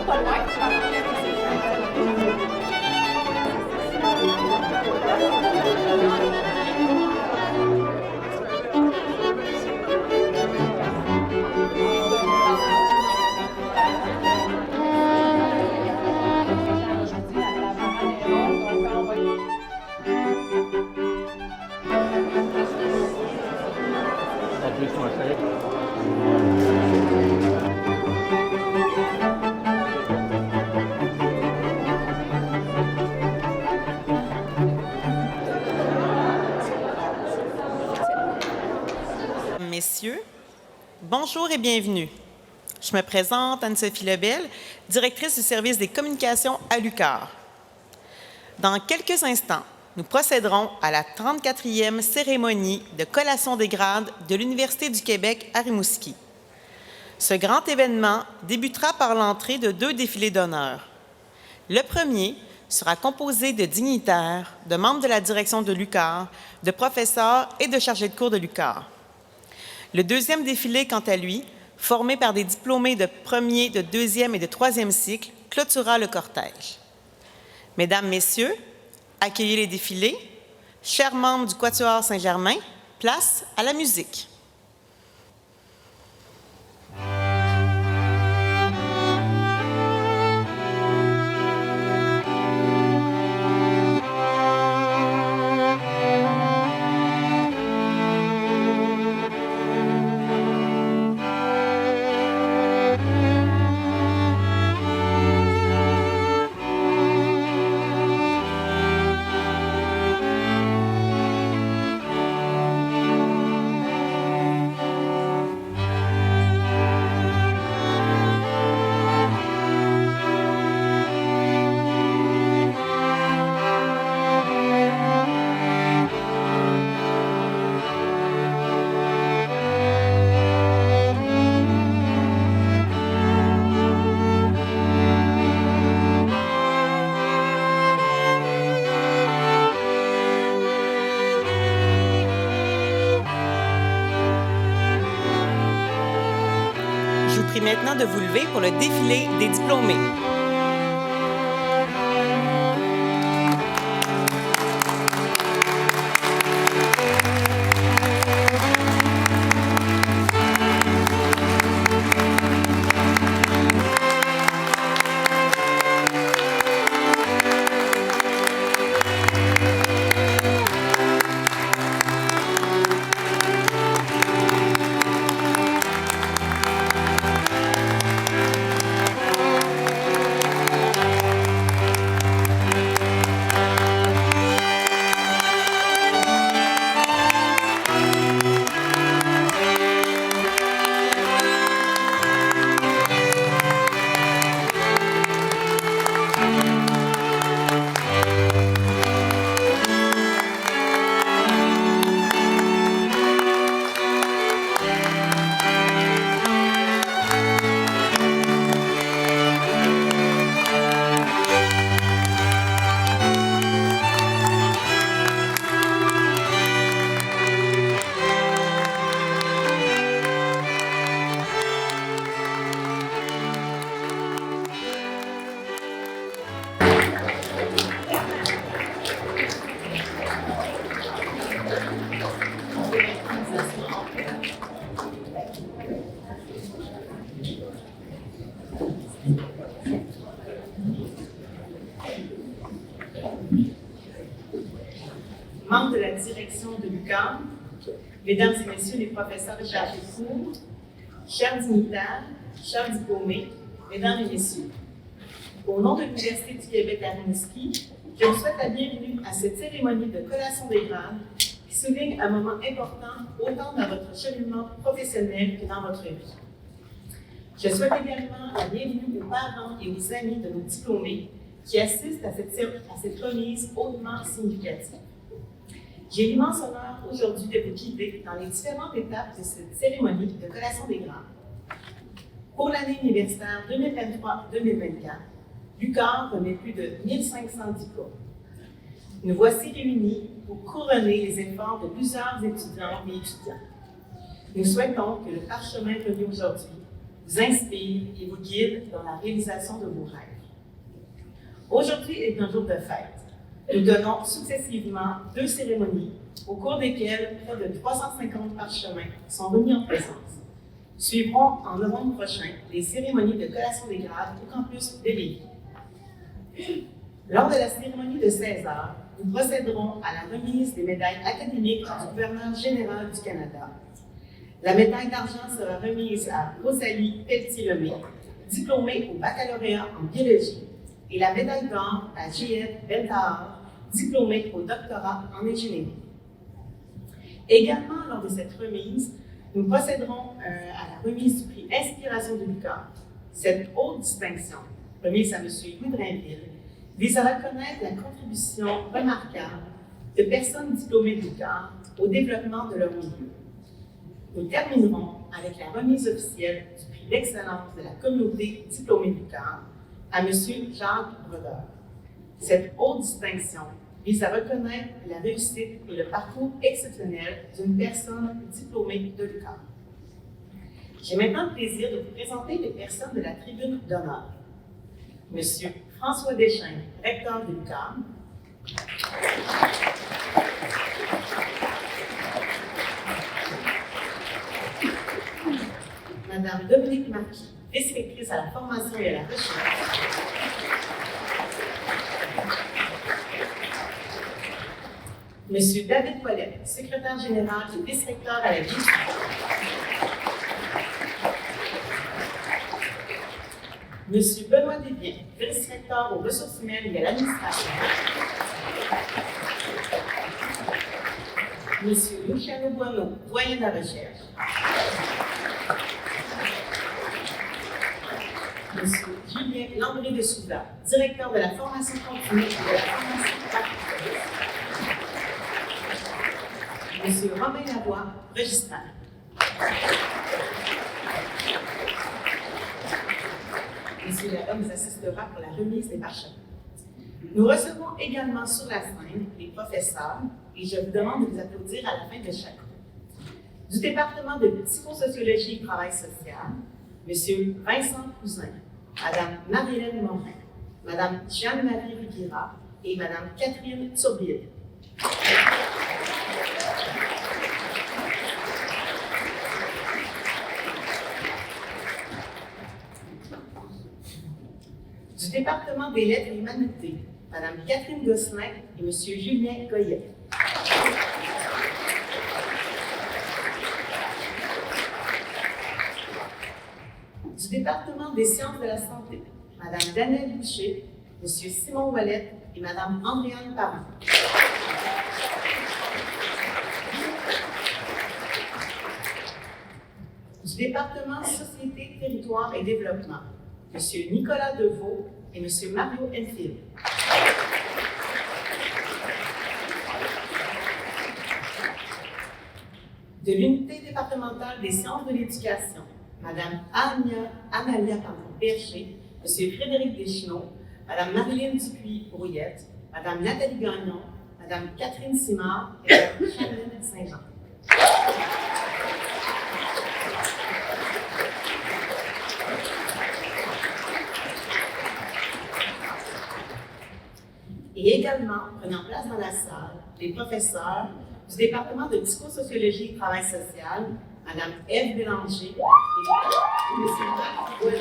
pas loin. Messieurs, bonjour et bienvenue. Je me présente, Anne-Sophie Lebel, directrice du service des communications à l'UQAR. Dans quelques instants, nous procéderons à la 34e cérémonie de collation des grades de l'Université du Québec à Rimouski. Ce grand événement débutera par l'entrée de 2 défilés d'honneur. Le premier sera composé de dignitaires, de membres de la direction de l'UQAR, de professeurs et de chargés de cours de l'UQAR. Le deuxième défilé, quant à lui, formé par des diplômés de premier, de deuxième et de troisième cycle, clôturera le cortège. Mesdames, Messieurs, accueillez les défilés. Chers membres du Quatuor Saint-Germain, place à la musique. Je vous prie maintenant de vous lever pour le défilé des diplômés. Membres de la direction de l'UQAR, Mesdames et Messieurs les professeurs et chargés de cours, chers dignitaires, chers diplômés, Mesdames et Messieurs, au nom de l'Université du Québec à Rimouski, je vous souhaite la bienvenue à cette cérémonie de collation des grades qui souligne un moment important autant dans votre cheminement professionnel que dans votre vie. Je souhaite également la bienvenue aux parents et aux amis de nos diplômés qui assistent à cette remise hautement significative. J'ai l'immense honneur aujourd'hui de vous guider dans les différentes étapes de cette cérémonie de collation des grades. Pour l'année universitaire 2023-2024, l'UQAR remet plus de 1500 diplômes. Nous voici réunis pour couronner les efforts de plusieurs étudiants et étudiants. Nous souhaitons que le parchemin remis aujourd'hui vous inspire et vous guide dans la réalisation de vos rêves. Aujourd'hui est un jour de fête. Nous donnons successivement 2 cérémonies au cours desquelles près de 350 parchemins sont remis en présence. Suivront en novembre prochain les cérémonies de collation des grades au campus de Lévis. Lors de la cérémonie de 16 heures, nous procéderons à la remise des médailles académiques du gouverneur général du Canada. La médaille d'argent sera remise à Rosalie Pelletier-Lemay, diplômée au baccalauréat en biologie, et la médaille d'or à J.F. Bentahar, diplômée au doctorat en ingénierie. Également, lors de cette remise, nous procéderons à la remise du prix Inspiration de l'UQAM. Cette haute distinction, remise à M. Louis Drainville, vise à reconnaître la contribution remarquable de personnes diplômées de l'UQAM au développement de leur milieu. Nous terminerons avec la remise officielle du prix d'excellence de la communauté diplômée de l'UQAM à M. Jacques Brodeur. Cette haute distinction vise à reconnaître la réussite et le parcours exceptionnel d'une personne diplômée de l'UQAM. J'ai maintenant le plaisir de vous présenter les personnes de la tribune d'honneur. M. François Deschênes, recteur de l'UQAM. Madame Dominique Marquis, vice-rectrice à la formation et à la recherche. Monsieur David Ouellet, secrétaire général et vice-recteur à la vie. Monsieur Benoît Desbiens, vice-recteur aux ressources humaines et à l'administration. Monsieur Luciano Buono, doyen de la recherche. Monsieur Julien Landry de Souda, directeur de la formation continue et de la formation particulière. Monsieur Romain Lavoie, registraire. Monsieur Lalonde nous assistera pour la remise des parchemins. Nous recevons également sur la scène les professeurs et je vous demande de vous applaudir à la fin de chaque cours. Du département de psychosociologie et travail social, Monsieur Vincent Cousin, Madame Marie-Hélène Morin, Madame Jeanne-Marie Riviera et Madame Catherine Turbide. Du département des lettres et humanités, Mme Catherine Gosselin et M. Julien Goyet. Du département des sciences de la santé, Mme Danielle Boucher, M. Simon Ouellet et Mme Andréane Parent. Du département Société, Territoire et Développement, M. Nicolas Deveau et M. Mario Enfield. De l'unité départementale des sciences de l'éducation, Mme Amalia Berger, M. Frédéric Deschenaux, Mme Marilyn Dupuis-Brouillette, Mme Nathalie Gagnon, Mme Catherine Simard et Mme Charline Saint-Jean. Et également, prenant place dans la salle, les professeurs du département de psychosociologie et travail social, Mme Ève Bélanger et M. Marc Gouin.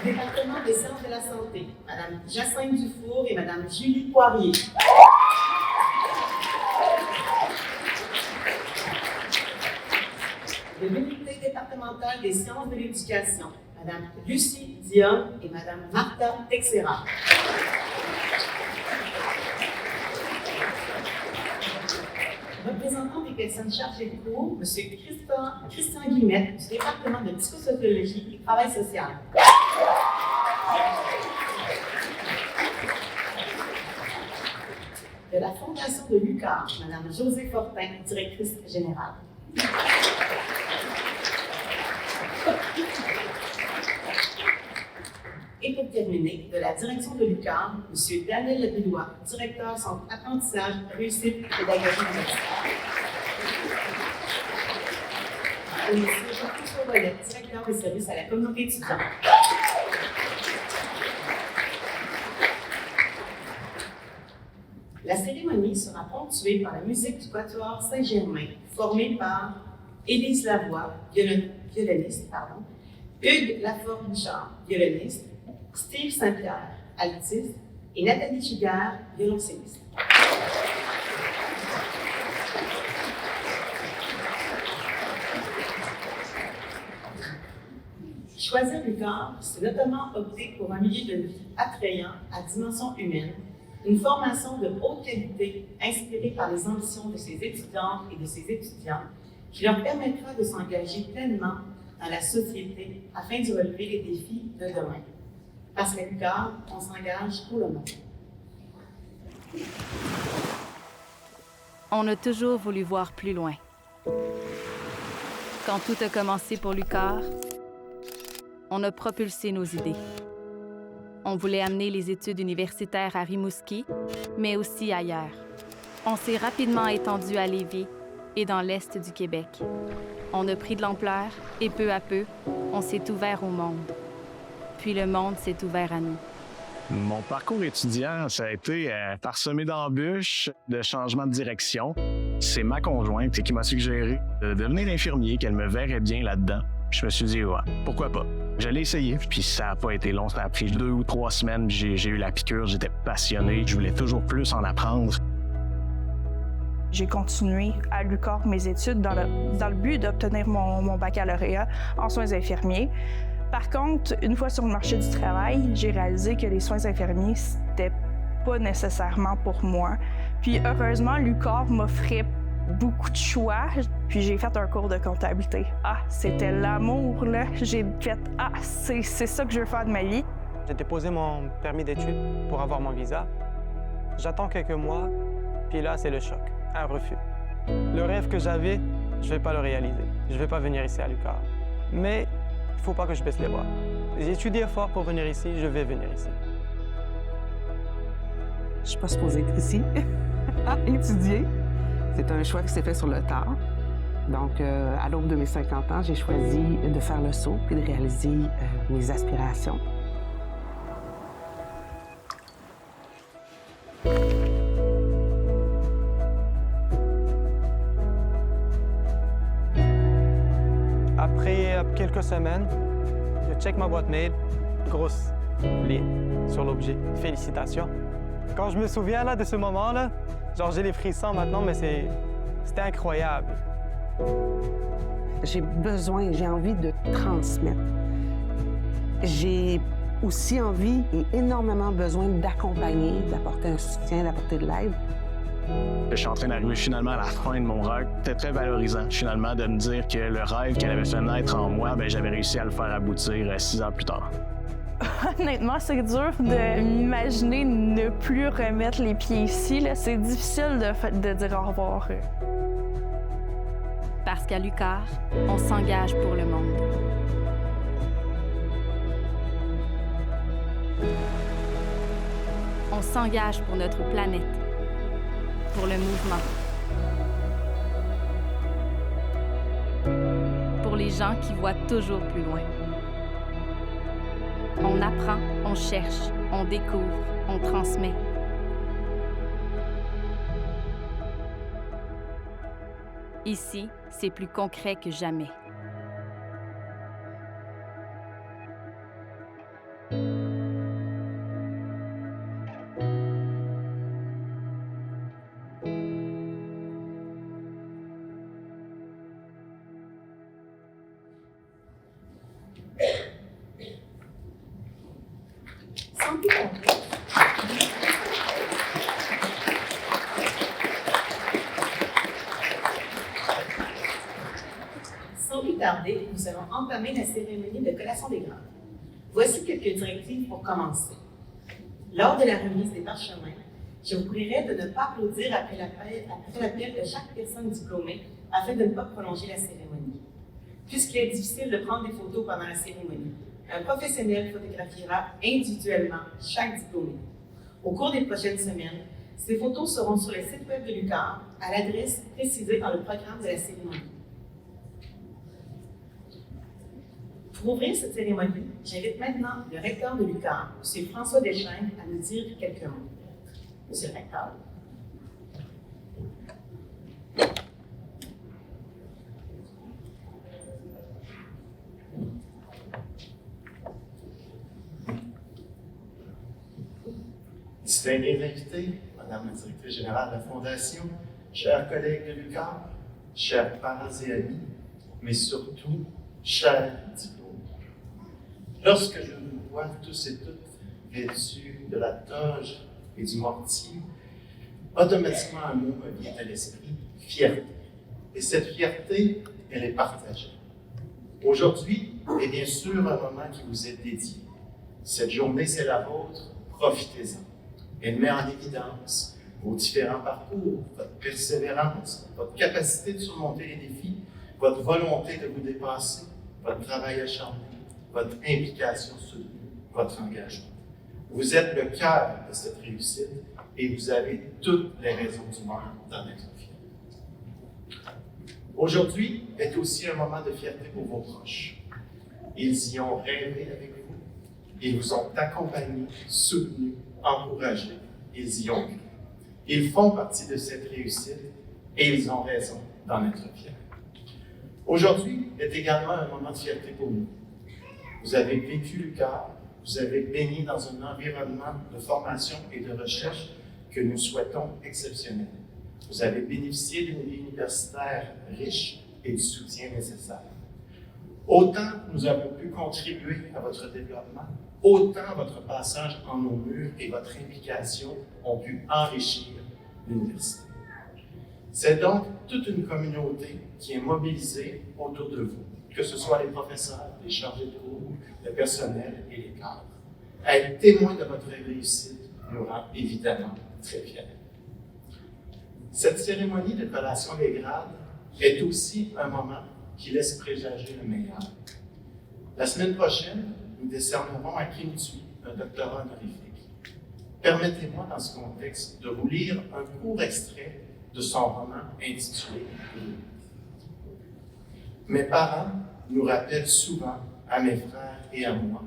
Du département des sciences de la santé, Mme Jacinthe Dufour et Mme Julie Poirier. De l'unité départementale des sciences de l'éducation, Mme Lucie Dion et Mme Martha Texera. Représentant des personnes chargées de cours, M. Christian Guillemette du département de psychosociologie et travail social. De la Fondation de l'UQAM, Mme Josée Fortin, directrice générale. et pour terminer, de la direction de l'UQAM, M. Daniel Lebédois, directeur Centre apprentissage, réussite et pédagogie universitaire. Et M. Jean-François Ouellet, directeur des services à la communauté étudiante. La cérémonie sera ponctuée par la musique du Quatuor Saint-Germain, formée par Élise Lavoie, violoniste, Hugues Laforgue-Bouchard, violoniste, Steve Saint-Pierre, altiste, et Nathalie Giguère, violoncelliste. Choisir l'UQAM, c'est notamment opter pour un milieu de vie attrayant à dimension humaine, une formation de haute qualité inspirée par les ambitions de ses étudiantes et de ses étudiants qui leur permettra de s'engager pleinement dans la société afin de relever les défis de demain. Parce qu'à l'UQAM, on s'engage pour le monde. On a toujours voulu voir plus loin. Quand tout a commencé pour l'UQAR, on a propulsé nos idées. On voulait amener les études universitaires à Rimouski, mais aussi ailleurs. On s'est rapidement étendu à Lévis et dans l'Est du Québec. On a pris de l'ampleur et peu à peu, on s'est ouvert au monde. Puis le monde s'est ouvert à nous. Mon parcours étudiant, ça a été parsemé d'embûches, de changements de direction. C'est ma conjointe qui m'a suggéré de devenir infirmier, qu'elle me verrait bien là-dedans. Je me suis dit, ouais, pourquoi pas? Je l'ai essayé, puis ça n'a pas été long. Ça a pris 2 ou 3 semaines, j'ai eu la piqûre, j'étais passionné, je voulais toujours plus en apprendre. J'ai continué à l'UQAR mes études dans le but d'obtenir mon baccalauréat en soins infirmiers. Par contre, une fois sur le marché du travail, j'ai réalisé que les soins infirmiers, c'était pas nécessairement pour moi. Puis heureusement, l'UQAR m'offrait beaucoup de choix, puis j'ai fait un cours de comptabilité. Ah, c'était l'amour, là. J'ai fait, c'est ça que je veux faire de ma vie. J'ai déposé mon permis d'études pour avoir mon visa. J'attends quelques mois, puis là, c'est le choc, un refus. Le rêve que j'avais, je vais pas le réaliser. Je vais pas venir ici à l'UQAR. Mais il faut pas que je baisse les bras. J'ai étudié fort pour venir ici, je vais venir ici. Je suis pas supposée être ici, étudier. C'est un choix qui s'est fait sur le tard. Donc, à l'aube de mes 50 ans, j'ai choisi de faire le saut et de réaliser mes aspirations. Après quelques semaines, je check ma boîte mail, grosse ligne sur l'objet « Félicitations ». Quand je me souviens là, de ce moment-là, genre j'ai les frissons maintenant, mais c'était incroyable. J'ai envie de transmettre. J'ai aussi envie et énormément besoin d'accompagner, d'apporter un soutien, d'apporter de l'aide. Je suis en train d'arriver finalement à la fin de mon rêve. C'était très valorisant, finalement, de me dire que le rêve qu'elle avait fait naître en moi, j'avais réussi à le faire aboutir 6 ans plus tard. Honnêtement, c'est dur de m'imaginer ne plus remettre les pieds ici. C'est difficile de dire au revoir. Parce qu'à l'UQAR, on s'engage pour le monde. On s'engage pour notre planète, pour le mouvement, pour les gens qui voient toujours plus loin. On apprend, on cherche, on découvre, on transmet. Ici, c'est plus concret que jamais. Sans plus tarder, nous allons entamer la cérémonie de collation des grades. Voici quelques directives pour commencer. Lors de la remise des parchemins, je vous prierai de ne pas applaudir après l'appel de chaque personne diplômée afin de ne pas prolonger la cérémonie. Puisqu'il est difficile de prendre des photos pendant la cérémonie, un professionnel photographiera individuellement chaque diplômé. Au cours des prochaines semaines, ces photos seront sur le site web de l'UQAM à l'adresse précisée dans le programme de la cérémonie. Pour ouvrir cette cérémonie, j'invite maintenant le recteur de l'UQAM, M. François Deschênes, à nous dire quelques mots. Monsieur le recteur. Distingués invités, Madame la directrice générale de la Fondation, chers collègues de l'UQAM, chers parents et amis, mais surtout, chers diplômés. Lorsque je vous vois tous et toutes vêtus de la toge et du mortier, automatiquement un mot me vient à l'esprit, fierté. Et cette fierté, elle est partagée. Aujourd'hui est bien sûr un moment qui vous est dédié. Cette journée, c'est la vôtre, profitez-en. Elle met en évidence vos différents parcours, votre persévérance, votre capacité de surmonter les défis, votre volonté de vous dépasser, votre travail acharné, votre implication soutenue, votre engagement. Vous êtes le cœur de cette réussite et vous avez toutes les raisons du monde d'en être fiers. Aujourd'hui est aussi un moment de fierté pour vos proches. Ils y ont rêvé avec vous, ils vous ont accompagnés, soutenus, encouragés, ils y ont cru. Ils font partie de cette réussite et ils ont raison d'en être fiers. Aujourd'hui est également un moment de fierté pour nous. Vous avez vécu l'UQAM, vous avez baigné dans un environnement de formation et de recherche que nous souhaitons exceptionnel. Vous avez bénéficié d'une vie universitaire riche et du soutien nécessaire. Autant nous avons pu contribuer à votre développement, autant votre passage en nos murs et votre implication ont pu enrichir l'université. C'est donc toute une communauté qui est mobilisée autour de vous, que ce soit les professeurs, les chargés de cours, le personnel et les cadres. Être témoin de votre réussite nous rend évidemment très fiers. Cette cérémonie de collation des grades est aussi un moment qui laisse présager le meilleur. La semaine prochaine, nous décernerons à Kim Thuy un doctorat honorifique. Permettez-moi, dans ce contexte, de vous lire un court extrait de son roman intitulé « Mes parents nous rappellent souvent, à mes frères et à moi,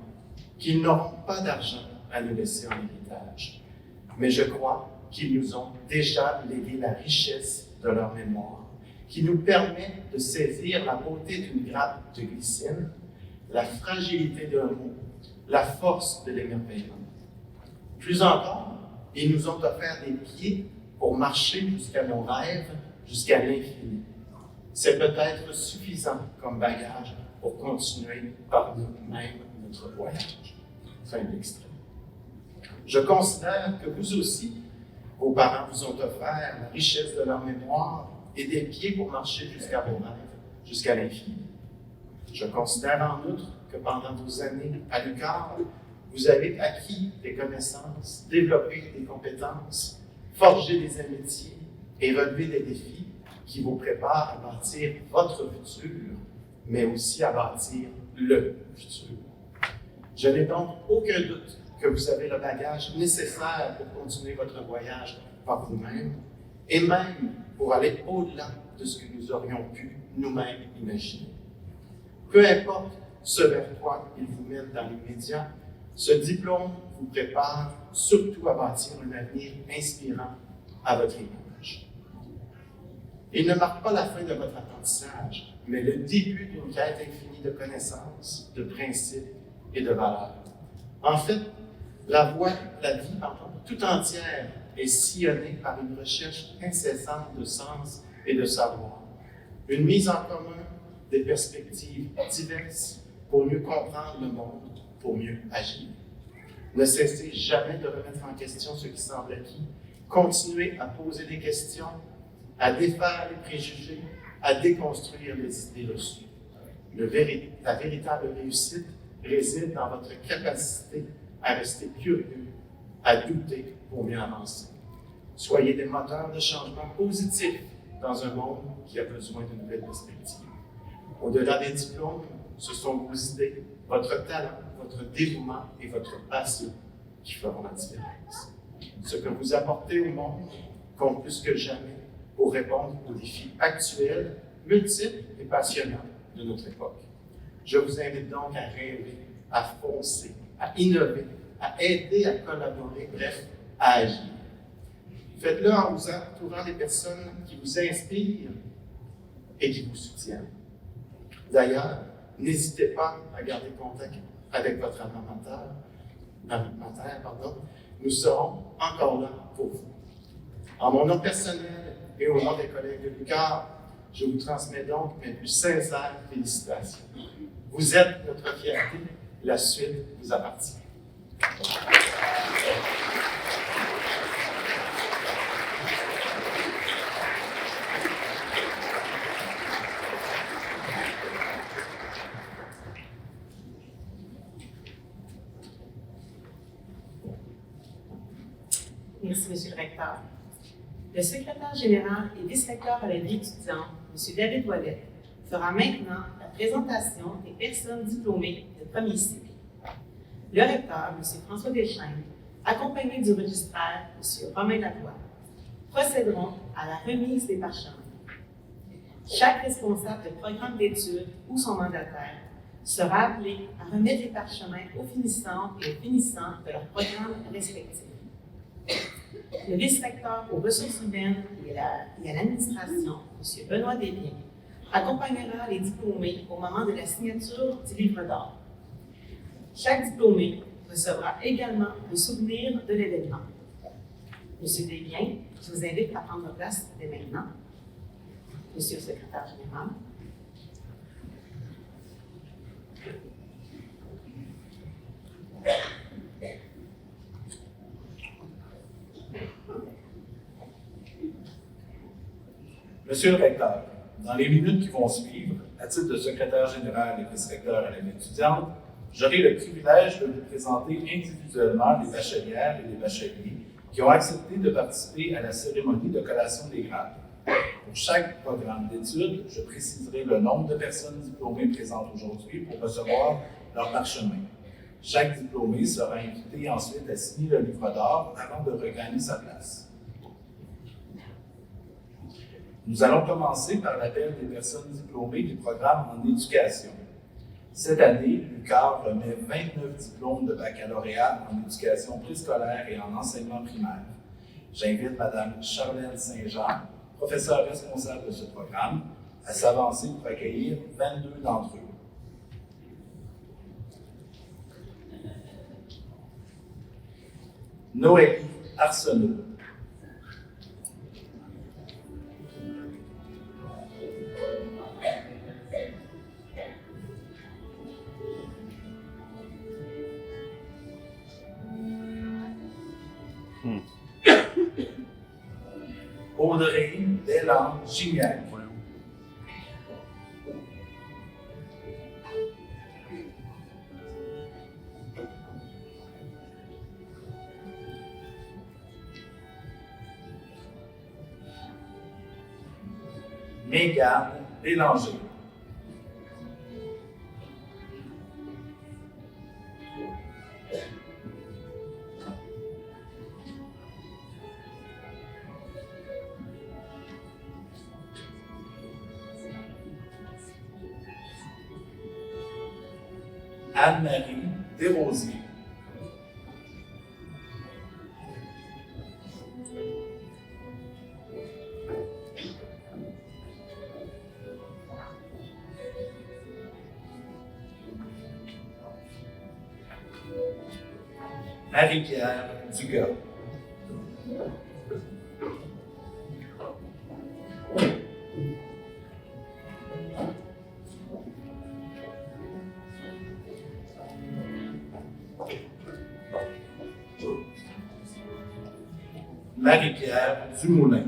qu'ils n'auront pas d'argent à nous laisser en héritage. Mais je crois qu'ils nous ont déjà légué la richesse de leur mémoire, qui nous permet de saisir la beauté d'une grappe de glycine, la fragilité d'un mot, la force de l'émerveillement. Plus encore, ils nous ont offert des pieds pour marcher jusqu'à nos rêves, jusqu'à l'infini. C'est peut-être suffisant comme bagage pour continuer par nous-mêmes notre voyage. » Fin de l'extrait. Je considère que vous aussi, vos parents vous ont offert la richesse de leur mémoire et des pieds pour marcher jusqu'à vos rêves, jusqu'à l'infini. Je considère en outre que pendant vos années à l'UQAM, vous avez acquis des connaissances, développé des compétences, forgé des amitiés et relevé des défis qui vous préparent à bâtir votre futur, mais aussi à bâtir le futur. Je n'ai donc aucun doute que vous avez le bagage nécessaire pour continuer votre voyage par vous-même et même pour aller au-delà de ce que nous aurions pu nous-mêmes imaginer. Peu importe ce vers quoi il vous mène dans l'immédiat, ce diplôme vous prépare surtout à bâtir un avenir inspirant à votre image. Il ne marque pas la fin de votre apprentissage, mais le début d'une quête infinie de connaissances, de principes et de valeurs. En fait, la vie tout entière est sillonnée par une recherche incessante de sens et de savoir, une mise en commun des perspectives diverses pour mieux comprendre le monde, pour mieux agir. Ne cessez jamais de remettre en question ce qui semble acquis, continuez à poser des questions, à défaire les préjugés, à déconstruire les idées reçues. La véritable réussite réside dans votre capacité à rester curieux, à douter pour mieux avancer. Soyez des moteurs de changement positifs dans un monde qui a besoin de nouvelles perspectives. Au-delà des diplômes, ce sont vos idées, votre talent, votre dévouement et votre passion qui feront la différence. Ce que vous apportez au monde compte plus que jamais pour répondre aux défis actuels, multiples et passionnants de notre époque. Je vous invite donc à rêver, à foncer, à innover, à aider, à collaborer, bref, à agir. Faites-le en vous entourant des personnes qui vous inspirent et qui vous soutiennent. D'ailleurs, n'hésitez pas à garder contact avec votre alma mater, nous serons encore là pour vous. En mon nom personnel et au nom des collègues de l'UQAR, je vous transmets donc mes plus sincères félicitations. Vous êtes notre fierté, la suite vous appartient. Merci, Monsieur le recteur. Le secrétaire général et vice-recteur à la vie étudiante, M. David Ouellet, fera maintenant la présentation des personnes diplômées de premier cycle. Le recteur, M. François Deschaines, accompagné du registraire, M. Romain Lavoie, procéderont à la remise des parchemins. Chaque responsable de programme d'études ou son mandataire sera appelé à remettre les parchemins aux finissants et aux finissants de leur programme respectif. Le vice-recteur aux ressources humaines et à l'administration, M. Benoît Desbiens, accompagnera les diplômés au moment de la signature du livre d'or. Chaque diplômé recevra également un souvenir de l'événement. M. Desbiens, je vous invite à prendre place dès maintenant. Monsieur le secrétaire général. Monsieur le recteur, dans les minutes qui vont suivre, à titre de secrétaire général et vice-recteur à la vie étudiante, j'aurai le privilège de vous présenter individuellement les bachelières et les bacheliers qui ont accepté de participer à la cérémonie de collation des grades. Pour chaque programme d'études, je préciserai le nombre de personnes diplômées présentes aujourd'hui pour recevoir leur parchemin. Chaque diplômé sera invité ensuite à signer le livre d'or avant de regagner sa place. Nous allons commencer par l'appel des personnes diplômées du programme en éducation. Cette année, l'UQAR remet 29 diplômes de baccalauréat en éducation préscolaire et en enseignement primaire. J'invite Mme Charlène Saint-Jean, professeure responsable de ce programme, à s'avancer pour accueillir 22 d'entre eux. Noélie Arsenault. Audrey Delan-Gignac. Mégane Bélanger. Anne-Marie Desrosiers. Marie-Pierre Dugas. Marie-Pierre Dumoulin.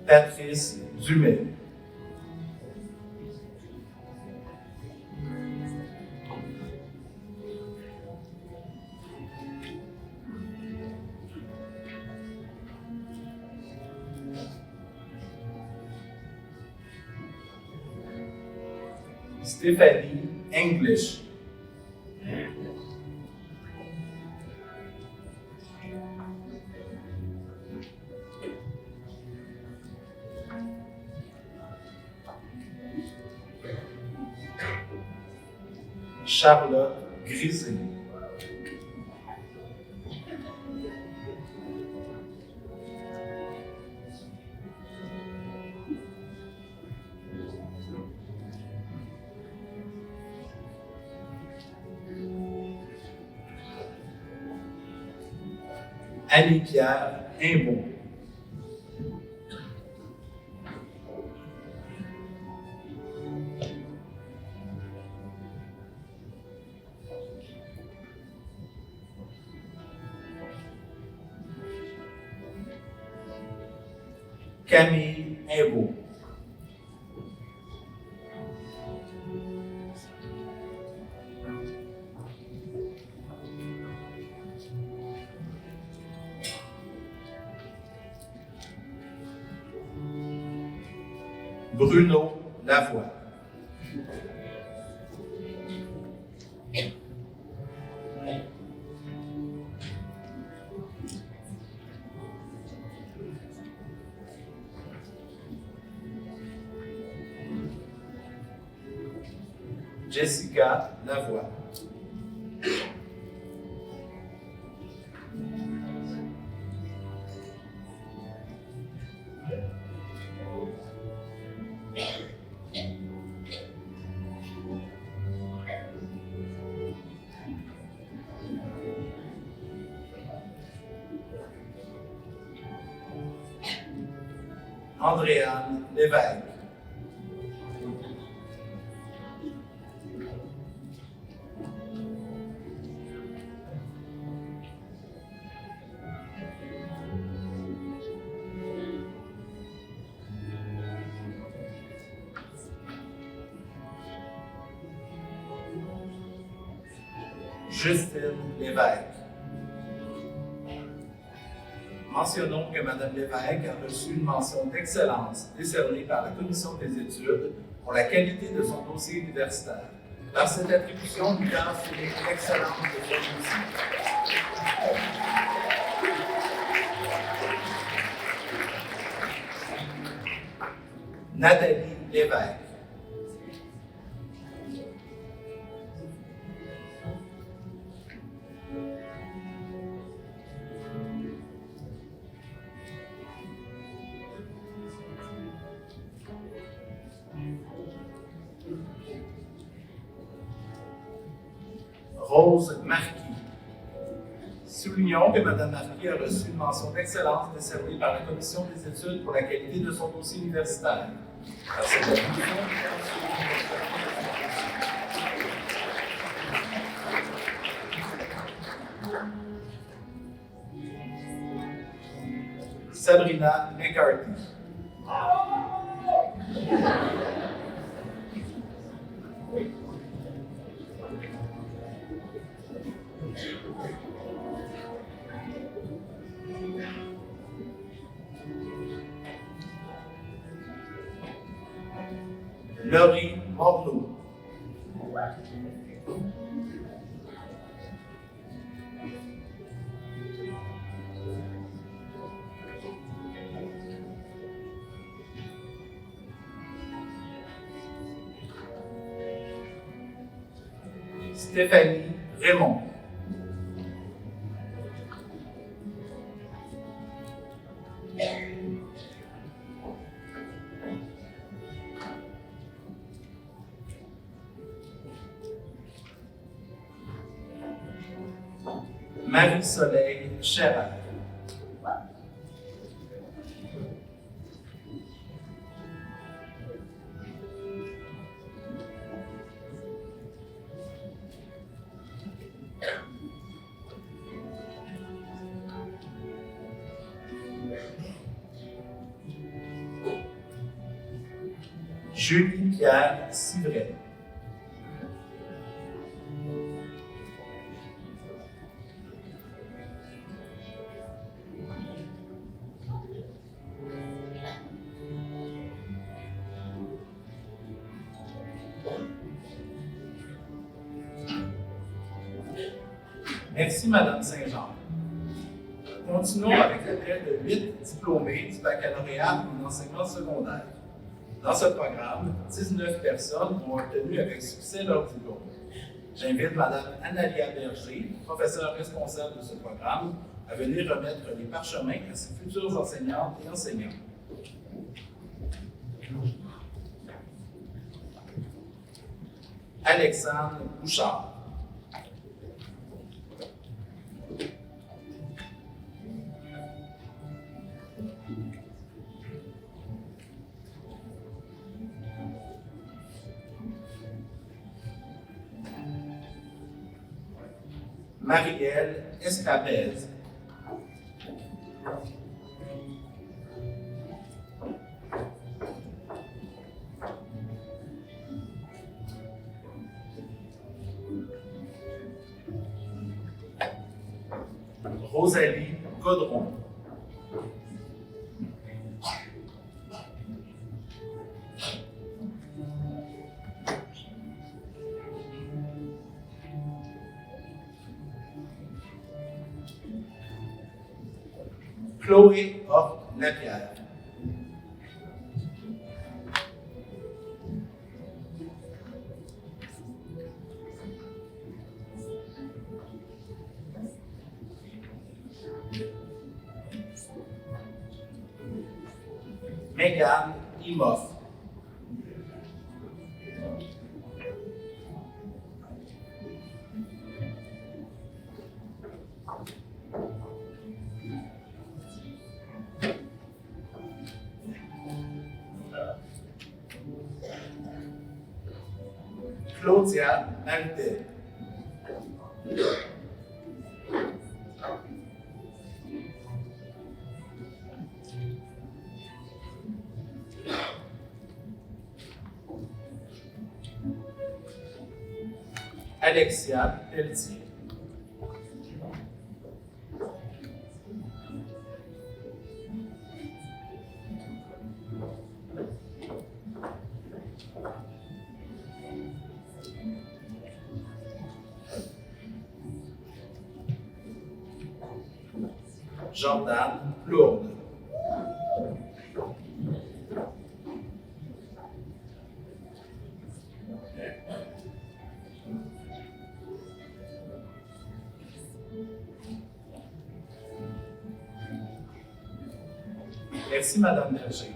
Patrice Dumais. Stéphanie English. Charlotte Grisé. Annie-Pierre Imbeau. Camille Imbeau. Bruno Lavoie. Jessica Lavoie. Andréane Lévesque. Justine Lévesque. Mentionnons que Mme Lévesque a reçu une mention d'excellence décernée par la Commission des études pour la qualité de son dossier universitaire. Par cette attribution, l'UQAM souligne l'excellence de son dossier. Nathalie Lévesque. Rose Marquis. Soulignons que Mme Marquis a reçu une mention d'excellence décernée par la Commission des études pour la qualité de son dossier universitaire. Par cette attribution, Sabrina McCarthy. Laurie Morneau. Stéphanie Raymond. Marie-Soleil Chéral. Julie-Pierre Civret. Merci, Madame Saint-Jean. Continuons avec le trait de 8 diplômés du baccalauréat en enseignement secondaire. Dans ce programme, 19 personnes ont obtenu avec succès leur diplôme. J'invite Mme Analia Berger, professeure responsable de ce programme, à venir remettre les parchemins à ses futurs enseignantes et enseignants. Alexandre Bouchard. Marielle Escapez. Rosalie Gaudron. Chloé Horte-Lapierre. Megan Imoff. Claudia Malte. Alexia Pelletier. Jordan Lourde. Merci, Madame Berger.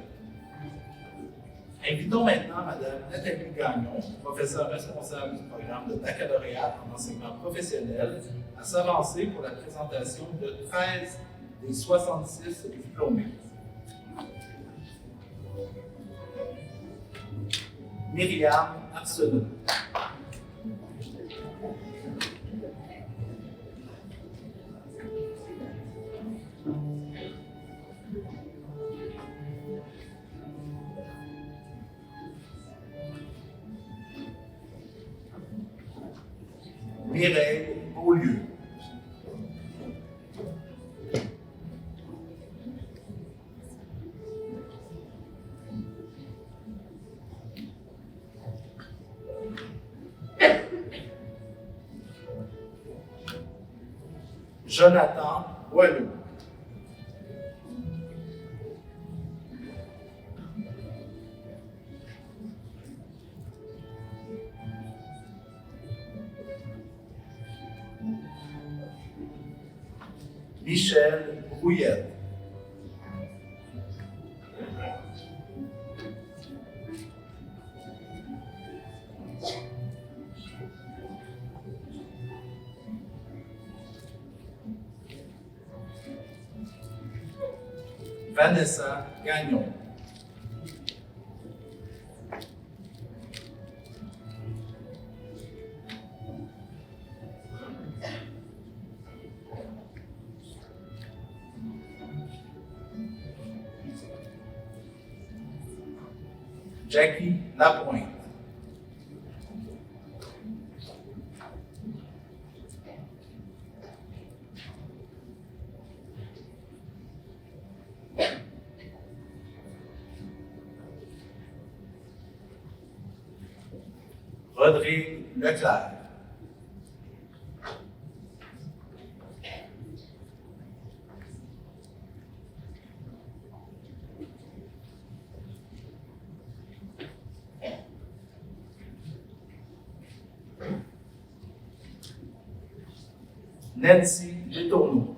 Invitons maintenant Madame Nathalie Gagnon, professeure responsable du programme de baccalauréat en enseignement professionnel, à s'avancer pour la présentation de 13 des 66 diplômés. Myriam Arsenault. Mireille Beaulieu. Jonathan Boileau. Michel Brouillette. Vanessa Gagnon. Jackie Lapointe. Rodrigue Leclerc. Nancy Letourneau.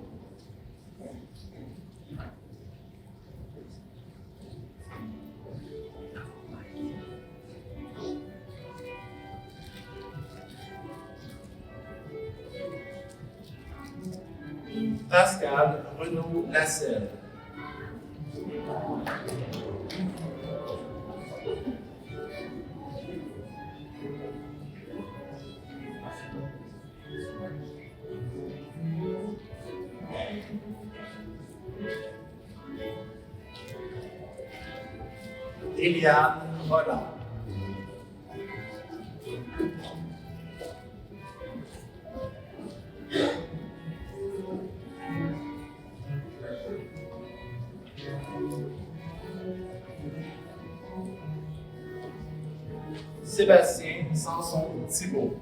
Pascal Renaud-Lasselle. Eliane Roland. Sébastien Sanson-Thibault.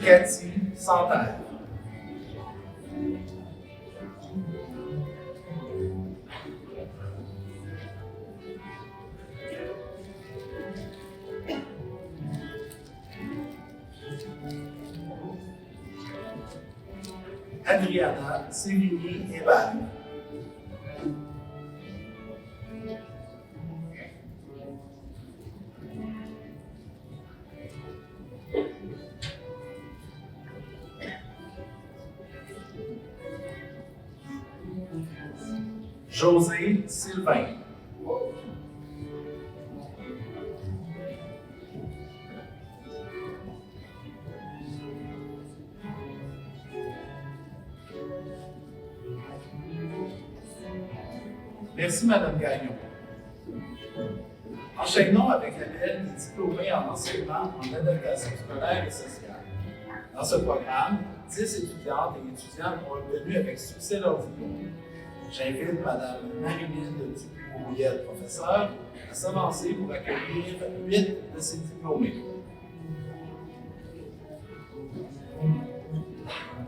Cathy Santerre. Adriana Sévigny-Hébert. José Sylvain. Merci, Madame Gagnon. Enchaînons avec l'appel des diplômés en enseignement en adaptation scolaire et sociale. Dans ce programme, 10 étudiantes et étudiants ont obtenu avec succès leur diplôme. J'invite Mme Marie-Lise Dupuis-Brouillette, professeure, à s'avancer pour accueillir 8 de ces diplômés.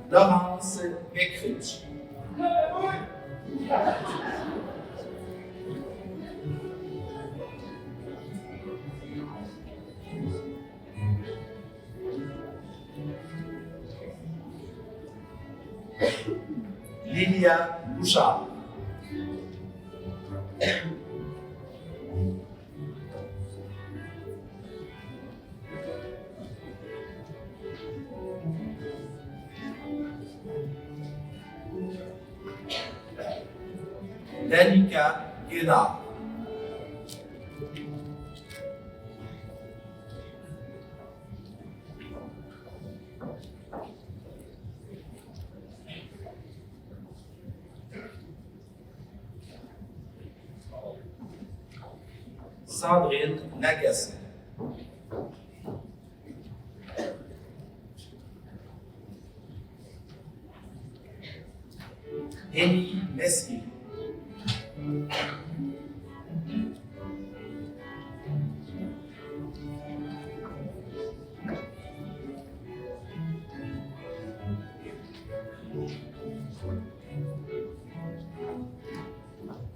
Laurence Beckrich. Lilia Bouchard. Danica Guédard. Sandrine Lagacé. Émilie Messier.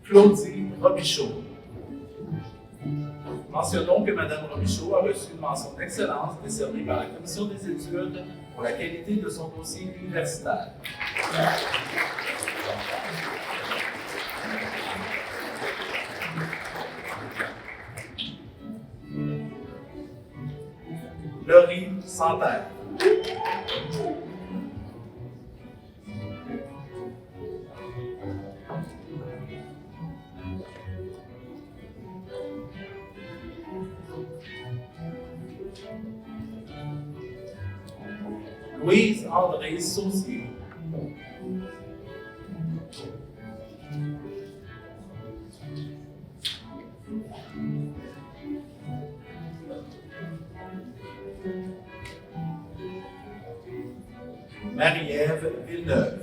Claudie Robichaud. Mentionnons que Mme Robichaud a reçu une mention d'excellence décernée par la Commission des études pour la qualité de son dossier universitaire. Laurie Santerre. Louise André Saucier. Marie-Ève Villeneuve.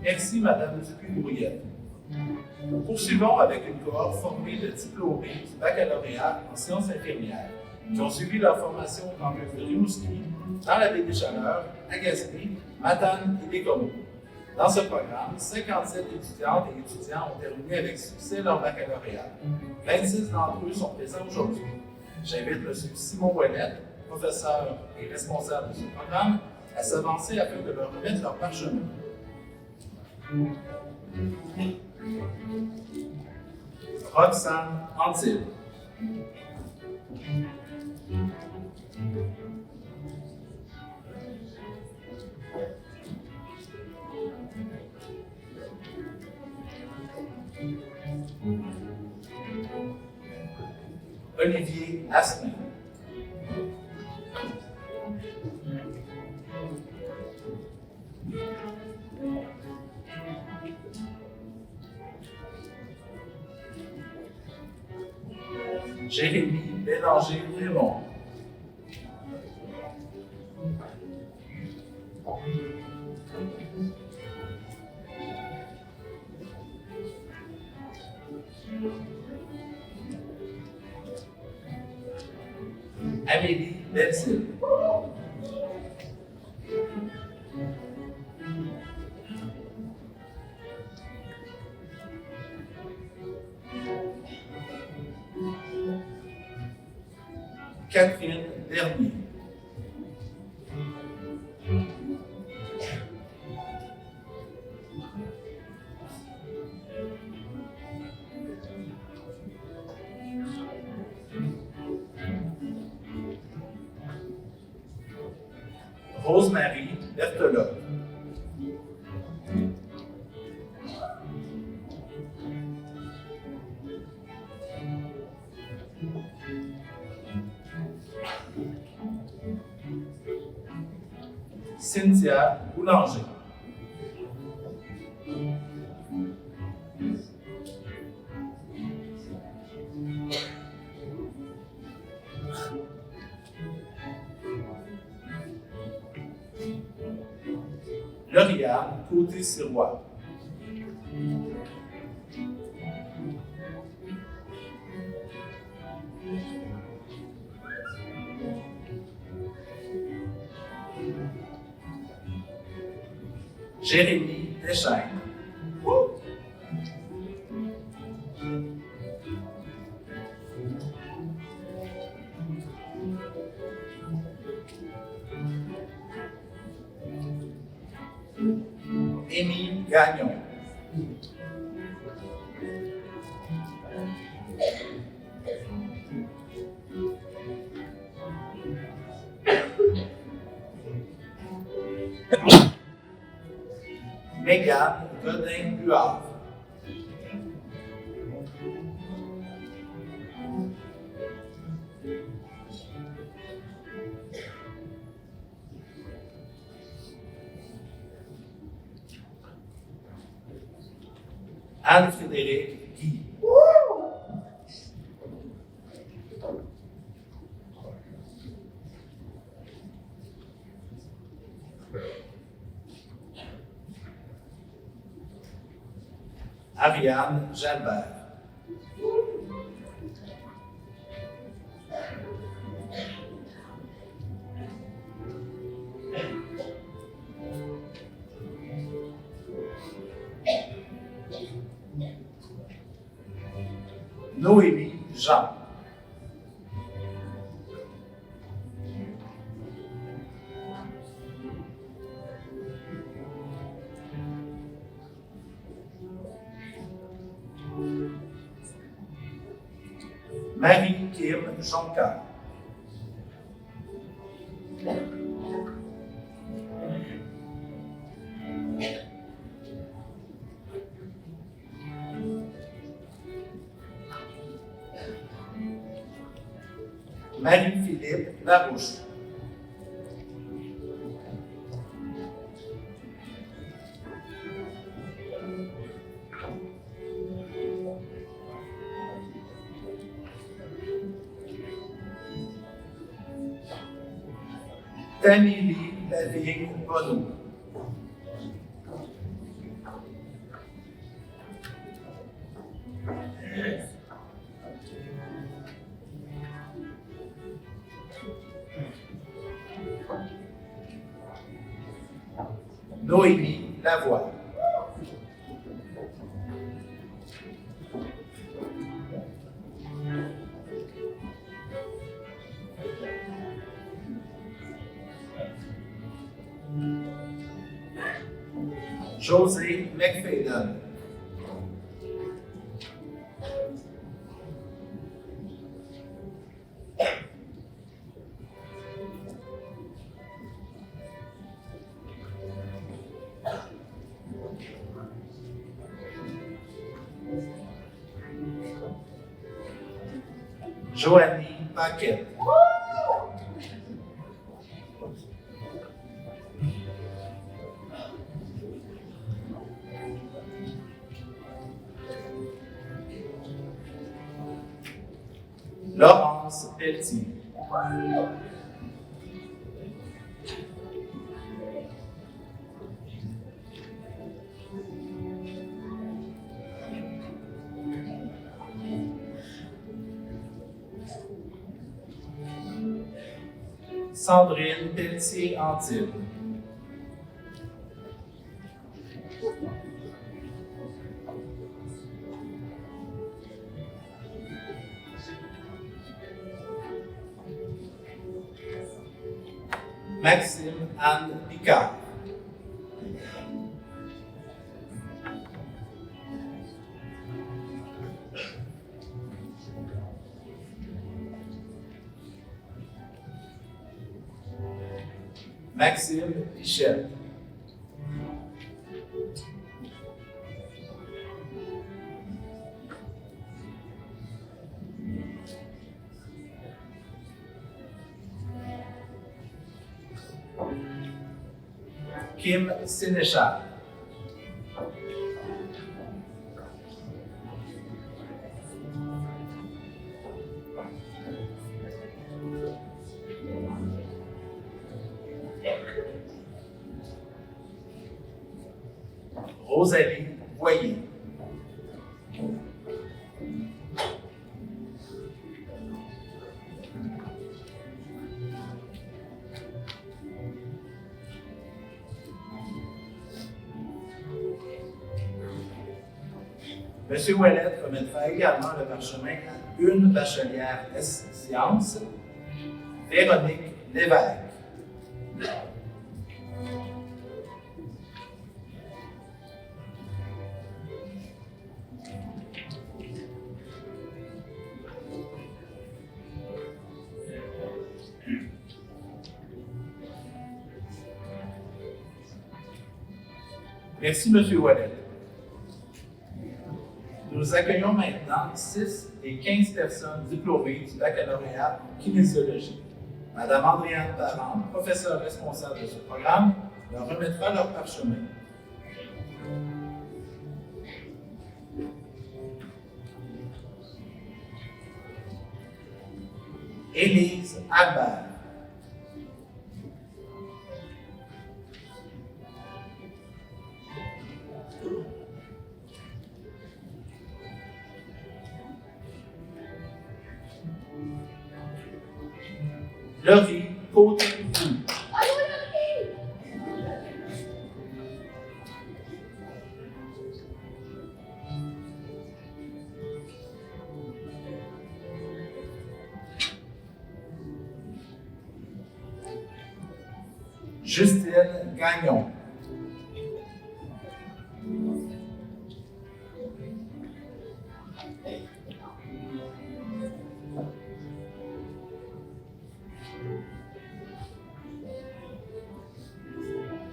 Merci, Madame Dupuis-Bourriette. Nous poursuivons avec une cohorte formée de diplômés du baccalauréat en sciences infirmières qui ont suivi leur formation au campus de Rimouski, dans la baie des Chaleurs, à Gaspé, Matane et Bécomo. Dans ce programme, 57 étudiantes et étudiants ont terminé avec succès leur baccalauréat. 26 d'entre eux sont présents aujourd'hui. J'invite M. Simon Ouellette, professeur et responsable de ce programme, à s'avancer afin de leur remettre leur parchemin. Roxane Antille. Olivier Asselin. Jérémy Bélanger-Raymond. Amélie Belzile. Catherine Bernier. Rosemary Berthelot. Cynthia Boulanger. Lauriane Côté-Sirois. Jérémy Deschênes. Émile Gagnon. Mégane Godin-Huard. Anne-Frédérique Guy. Ariane Jalbert. Noémie Jean. Marie-Kim Jonca. Marie-Philippe Larouche. Tamélie Lavigne Bonneau. Noémie Lavoie. José McFadden. Joanie Paquette. Laurence Pelletier. Sandrine Pelletier-Antille. Maxime Anne Picard. Maxime Pichette. Kim Sénéchal. Rosalie Boyer. M. Ouellette remettra également le parchemin à une bachelière S-Sciences, Véronique Lévesque. Merci, M. Ouellette. Nous accueillons maintenant 6 et 15 personnes diplômées du baccalauréat en kinésiologie. Madame Andréane Parent, professeure responsable de ce programme, leur remettra leur parchemin. Élise Albert. Laurie Côté-Fou. Justine Gagnon.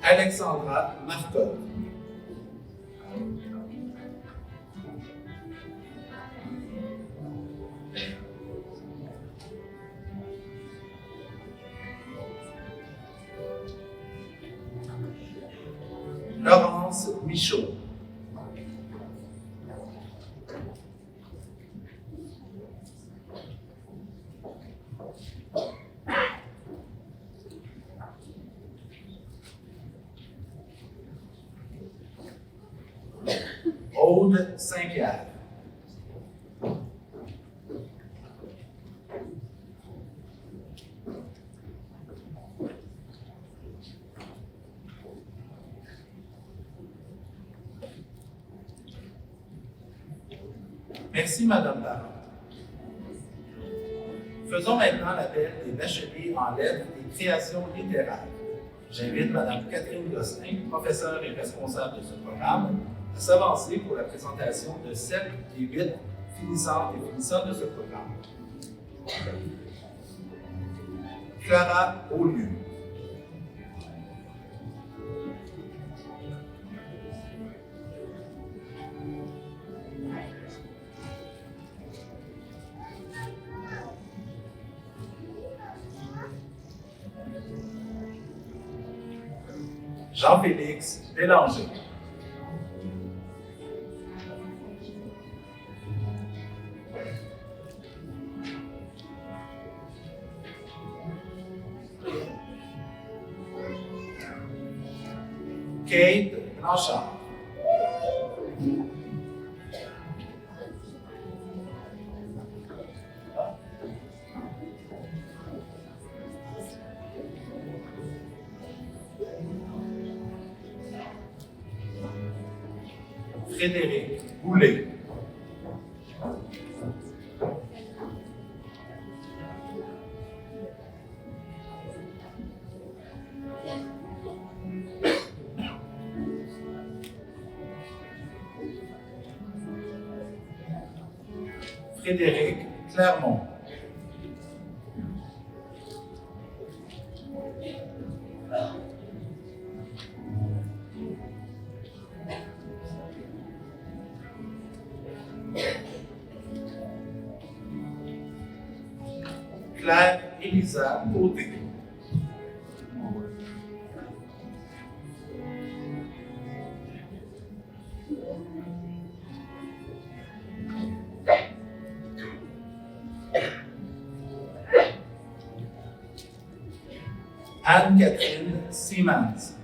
Alexandra Marcotte. Laurence Michaud. Aude Saint-Pierre. Merci, Madame Parent. Faisons maintenant l'appel des bacheliers en lettres et créations littéraires. J'invite Mme Catherine Gosselin, professeure et responsable de ce programme, à s'avancer pour la présentation de 7 des 8 finissantes et finissants de ce programme. Clara Beaulieu. Jean-Félix Bélanger. Kate Blanchard. Frédéric Boulet. Frédéric Clermont. Claire Elisa Côté. Anne-Catherine Siemens.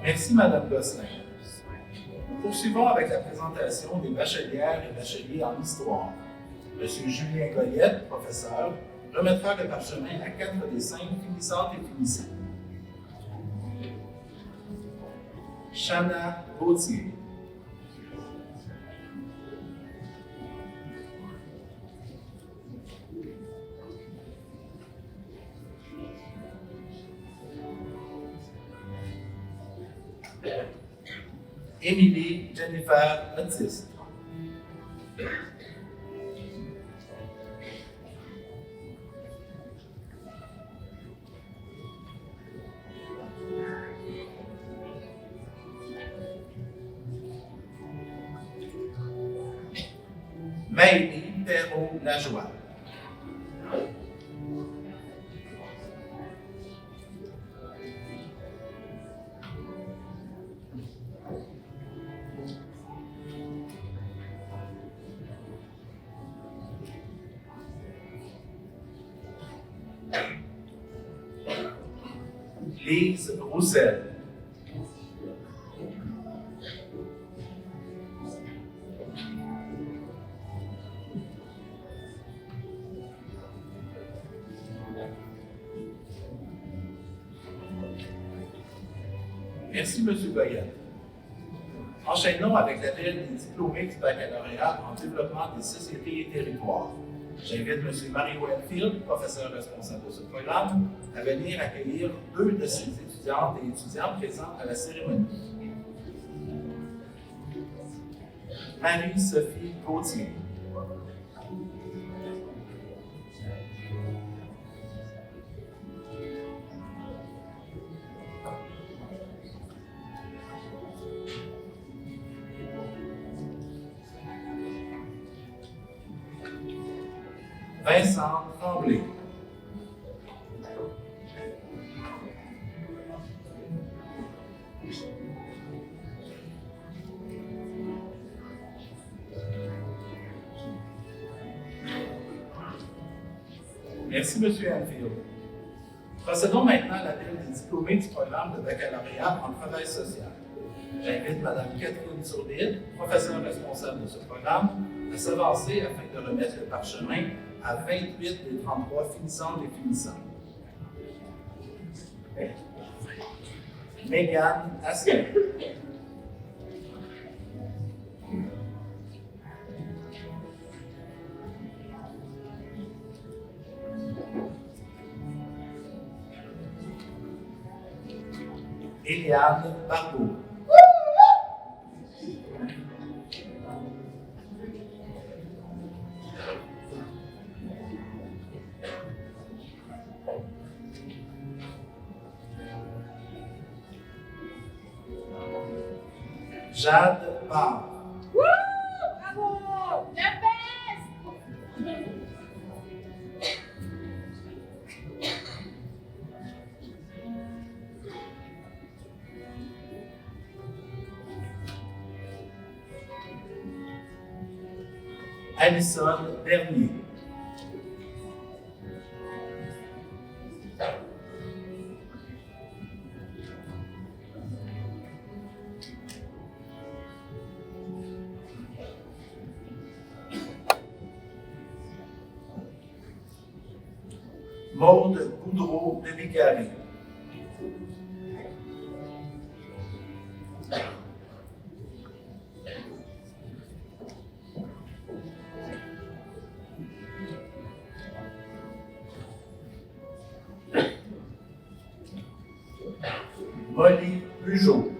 Merci, Madame Gosselin. Poursuivons avec la présentation des bachelières et bacheliers en histoire. Monsieur Julien Goyette, professeur, remettra le parchemin à 4 des 5 finissantes et finissants. Chana Gauthier. Émilie Jennifer Baptiste. Maëlie Perrault-Lajoie. Lise Roussel. Merci, M. Goyette. Enchaînons avec l'appel des diplômés du baccalauréat en développement des sociétés et territoires. J'invite M. Marie Wentfield, professeur responsable de ce programme, à venir accueillir 2 de ses étudiantes et étudiants présents à la cérémonie. Marie-Sophie Gauthier. Vincent Tremblay. Merci, M. Anfield. Procédons maintenant à l'appel des diplômés du programme de baccalauréat en travail social. J'invite Mme Catherine Sourdine, professeure responsable de ce programme, à s'avancer afin de remettre le parchemin à 28 des 33 finissantes et finissants. Mégane Asselin. Eliane Barbeau. Jade Barre. Bravo! La best! Alison Bernier. Maude Boudreau de Vicarie. Molly Bugeaud.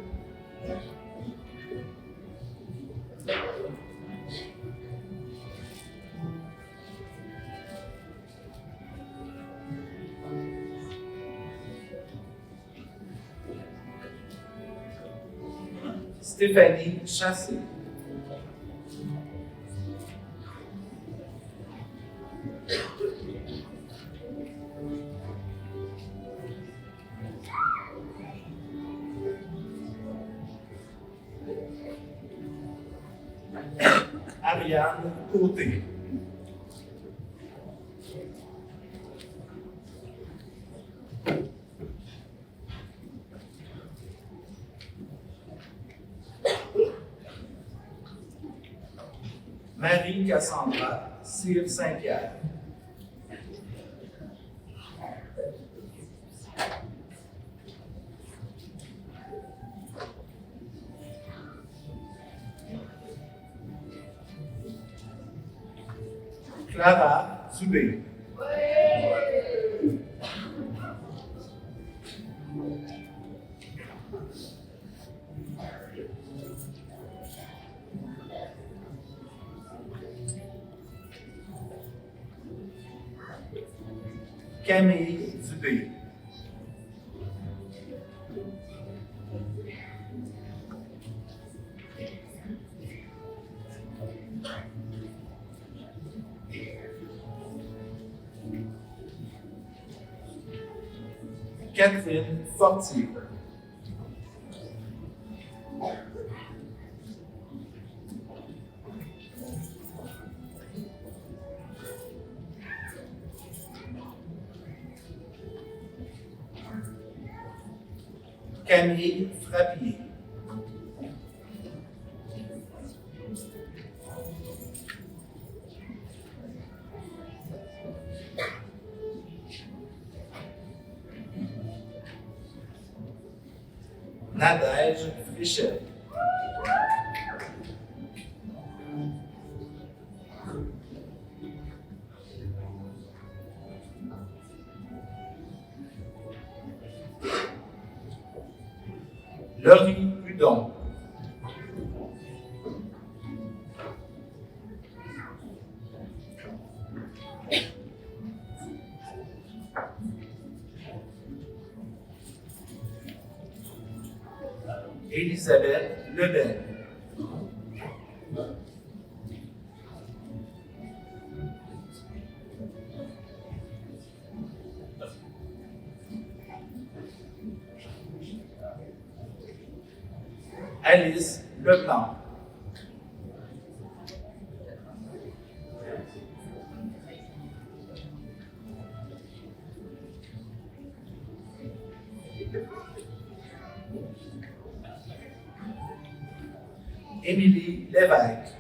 Stéphanie Chassé. Ariane Côté. Marie-Cassandra Cyr Saint-Pierre. Clara Dubé. Camille Dubé. Catherine Fortier. Camille Frappier. Nadège Fléchette. Laurie Hudon. Elisabeth Lebel. Alice Leblanc. Émilie Lévesque.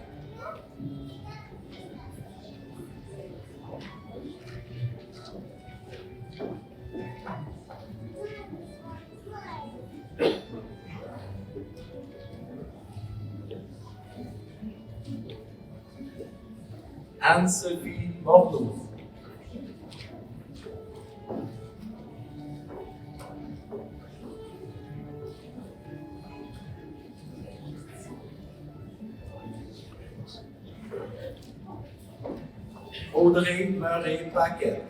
Anne-Sophie Bordeaux. Audrey Murray-Paquet.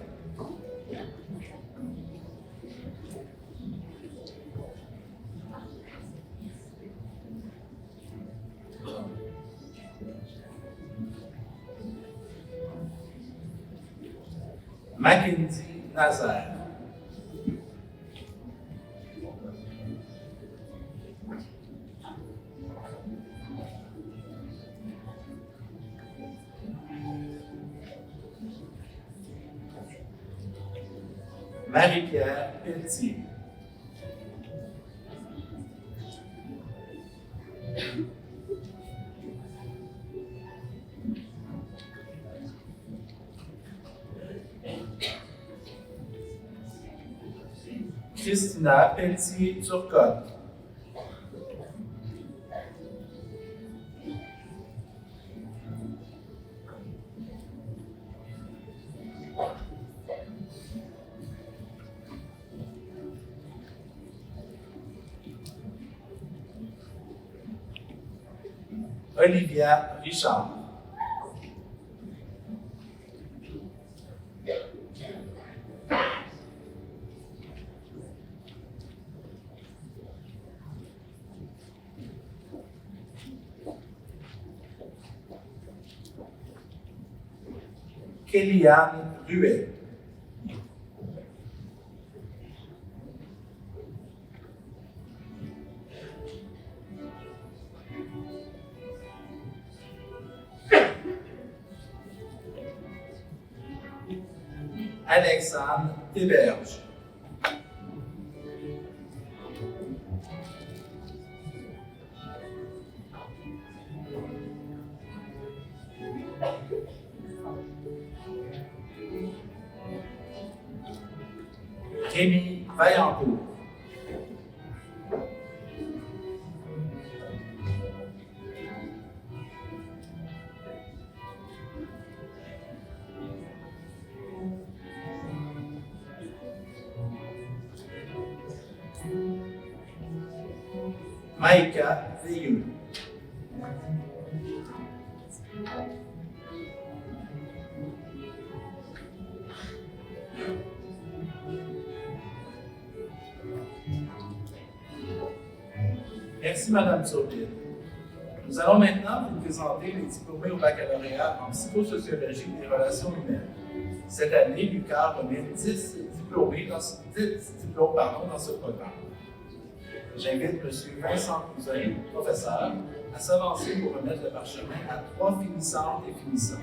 Mackenzie Nazaire. Marie-Pierre Pelletier. Christina Pelletier-Turcotte. Olivia Richard. Kéliane Ruet. Alexandre Théberge. Rémi Vaillancourt. Maïka Veilleux. Merci, Madame Turpin. Nous allons maintenant vous présenter les diplômés au baccalauréat en psychosociologie des relations humaines. Cette année, l'UQAR remet 10 diplômes dans ce programme. J'invite M. Vincent Cousin, professeur, à s'avancer pour remettre le parchemin à 3 finissantes et finissants.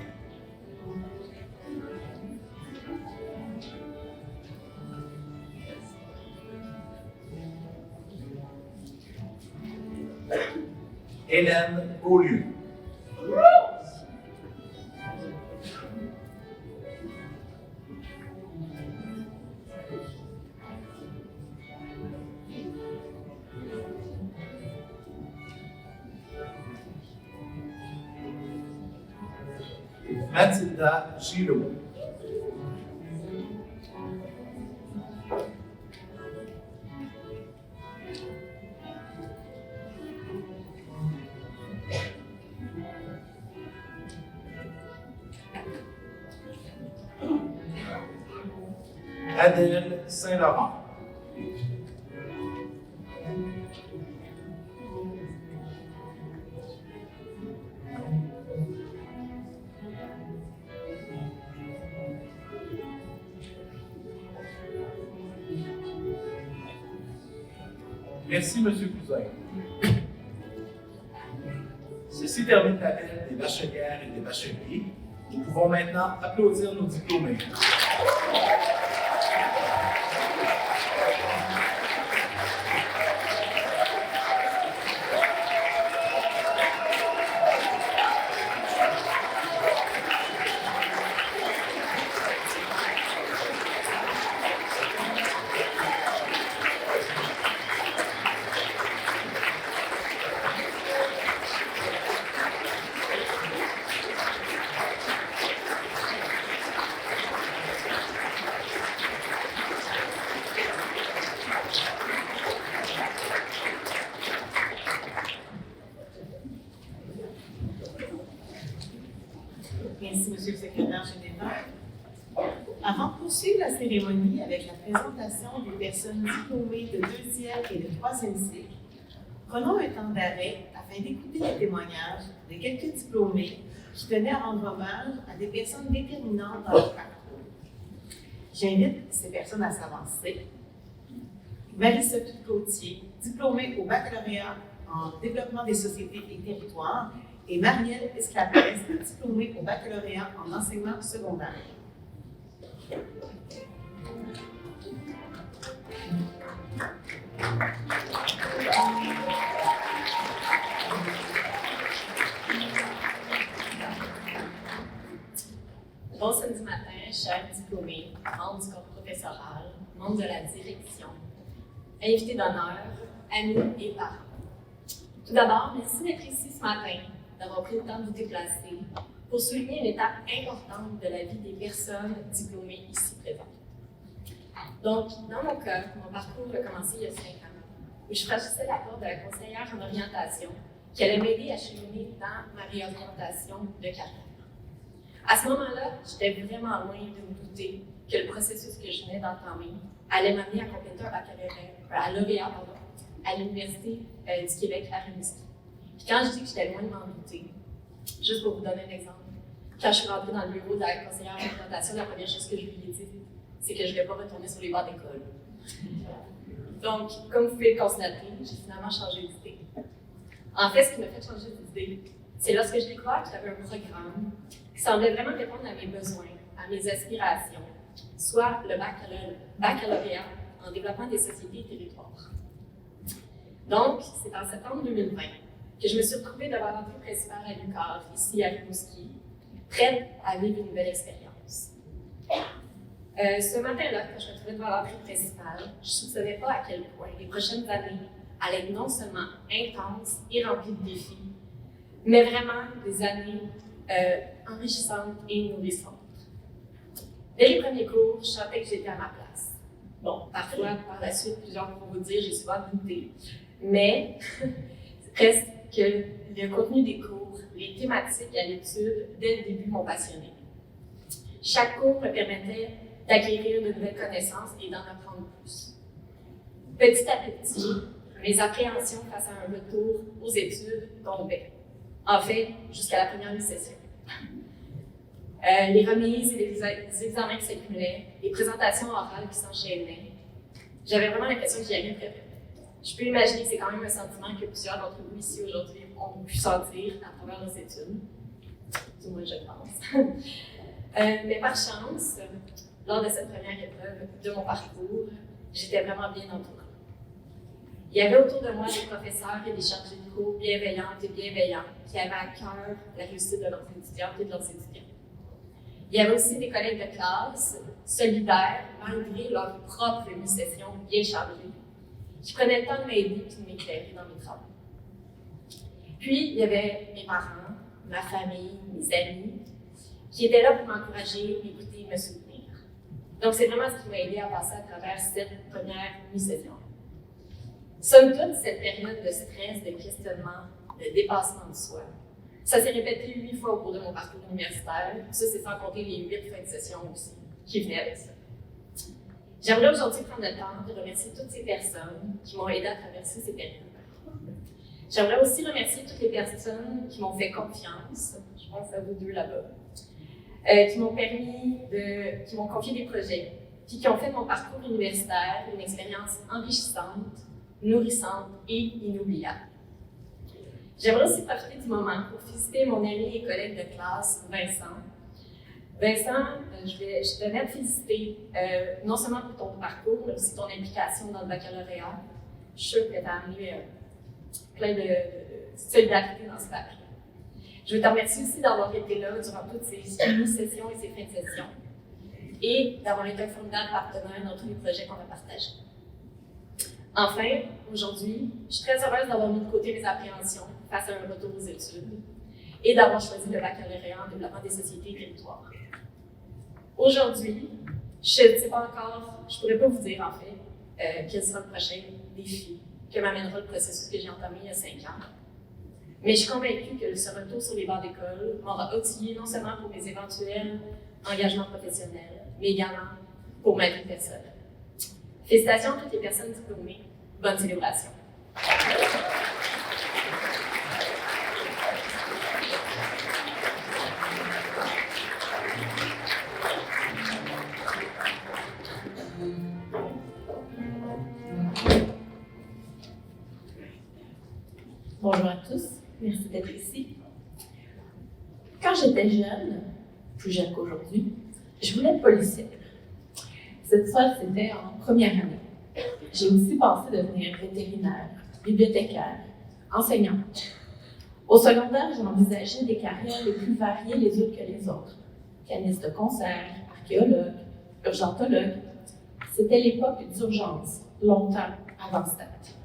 Hélène Beaulieu. Mathilda Gillot. Adèle Saint-Laurent. Merci, M. Cousin. Ceci termine l'appel des bachelières et des bacheliers. Nous pouvons maintenant applaudir nos diplômés. cérémonie avec la présentation des personnes diplômées de 2e et de 3e cycle, prenons un temps d'arrêt afin d'écouter les témoignages de quelques diplômés qui tenaient à rendre hommage à des personnes déterminantes dans leur parcours. J'invite ces personnes à s'avancer. Marie-Sophie Gauthier, diplômée au baccalauréat en développement des sociétés et territoires, et Marielle Esclapès, diplômée au baccalauréat en enseignement secondaire. Bon samedi matin, chers diplômés, membres du corps professoral, membres de la direction, invités d'honneur, amis et parents. Tout d'abord, merci d'être ici ce matin, d'avoir pris le temps de vous déplacer pour souligner une étape importante de la vie des personnes diplômées ici présentes. Donc, dans mon cas, mon parcours a commencé il y a 5 ans, où je franchissais la porte de la conseillère en orientation qui allait m'aider à cheminer dans ma réorientation de carrière. À ce moment-là, j'étais vraiment loin de me douter que le processus que je venais d'entamer allait m'amener à compléter un baccalauréat à l'Université du Québec à Rimouski. Puis quand je dis que j'étais loin de m'en douter, juste pour vous donner un exemple, quand je suis rentrée dans le bureau de la conseillère en orientation, la première chose que je lui ai dit, c'est que je ne vais pas retourner sur les bancs d'école. Donc, comme vous pouvez le constater, j'ai finalement changé d'idée. En fait, ce qui m'a fait changer d'idée, c'est lorsque je découvert qu'il y avait un programme qui semblait vraiment répondre à mes besoins, à mes aspirations, soit le baccalauréat en développement des sociétés et territoires. Donc, c'est en septembre 2020 que je me suis retrouvée devant l'entrée principale à l'UQAR, ici à Rimouski, prête à vivre une nouvelle expérience. Ce matin-là, quand je me trouvais devant l'entrée principale, je ne soupçonnais pas à quel point les prochaines années allaient être non seulement intenses et remplies de défis, mais vraiment des années enrichissantes et nourrissantes. Dès les premiers cours, je sentais que j'étais à ma place. Bon, parfois, par la suite, plusieurs vont vous dire, j'ai souvent douté, mais reste que le contenu des cours, les thématiques à l'étude, dès le début, m'ont passionnée. Chaque cours me permettait d'acquérir de nouvelles connaissances et d'en apprendre plus. Petit à petit, mes appréhensions face à un retour aux études tombaient. En fait, jusqu'à la première session. Les remises et les examens qui s'accumulaient, les présentations orales qui s'enchaînaient. J'avais vraiment l'impression que j'y arriverais. Je peux imaginer que c'est quand même un sentiment que plusieurs d'entre vous ici aujourd'hui ont pu sentir à travers nos études. Du moins, je pense. Mais par chance, lors de cette première épreuve de mon parcours, j'étais vraiment bien entourée. Il y avait autour de moi des professeurs et des chargés de cours bienveillantes et bienveillants qui avaient à cœur la réussite de leurs étudiantes et de leurs étudiants. Il y avait aussi des collègues de classe solidaires, malgré leur propre mi-session bien chargée, qui prenaient le temps de m'aider et de m'éclairer dans mes travaux. Puis, il y avait mes parents, ma famille, mes amis, qui étaient là pour m'encourager, m'écouter et me soutenir. Donc, c'est vraiment ce qui m'a aidé à passer à travers cette première mi-session. Somme toute, cette période de stress, de questionnement, de dépassement de soi, ça s'est répété 8 fois au cours de mon parcours universitaire. Ça, c'est sans compter les 8 fins de session aussi qui venaient avec ça. J'aimerais aujourd'hui prendre le temps de remercier toutes ces personnes qui m'ont aidé à traverser ces périodes. J'aimerais aussi remercier toutes les personnes qui m'ont fait confiance, je pense à vous deux là-bas, qui m'ont confié des projets, puis qui ont fait de mon parcours universitaire une expérience enrichissante, nourrissante et inoubliable. J'aimerais aussi profiter du moment pour féliciter mon ami et collègue de classe, Vincent. Vincent, je tenais à te féliciter non seulement pour ton parcours, mais aussi ton implication dans le baccalauréat. Je suis sûre que tu as amené plein de solidarité dans ce papier. Je veux te remercier aussi d'avoir été là durant toutes ces sessions et ces fins de session et d'avoir été un formidable partenaire dans tous les projets qu'on a partagés. Enfin, aujourd'hui, je suis très heureuse d'avoir mis de côté mes appréhensions face à un retour aux études et d'avoir choisi le baccalauréat en développement des sociétés et territoires. Aujourd'hui, je ne sais pas encore, je ne pourrais pas vous dire en fait quel sera le prochain défi que m'amènera le processus que j'ai entamé il y a 5 ans. Mais je suis convaincue que ce retour sur les bancs d'école m'aura outillé non seulement pour mes éventuels engagements professionnels, mais également pour ma vie personnelle. Félicitations à toutes les personnes diplômées. Bonne célébration. Bonjour à tous, merci d'être ici. Quand j'étais jeune, plus jeune qu'aujourd'hui, je voulais être policière. Cette fois, c'était en première année. J'ai aussi pensé devenir vétérinaire, bibliothécaire, enseignante. Au secondaire, j'ai envisagé des carrières les plus variées les unes que les autres. Pianiste de concert, archéologue, urgentologue. C'était l'époque d'urgence, longtemps avant cette date.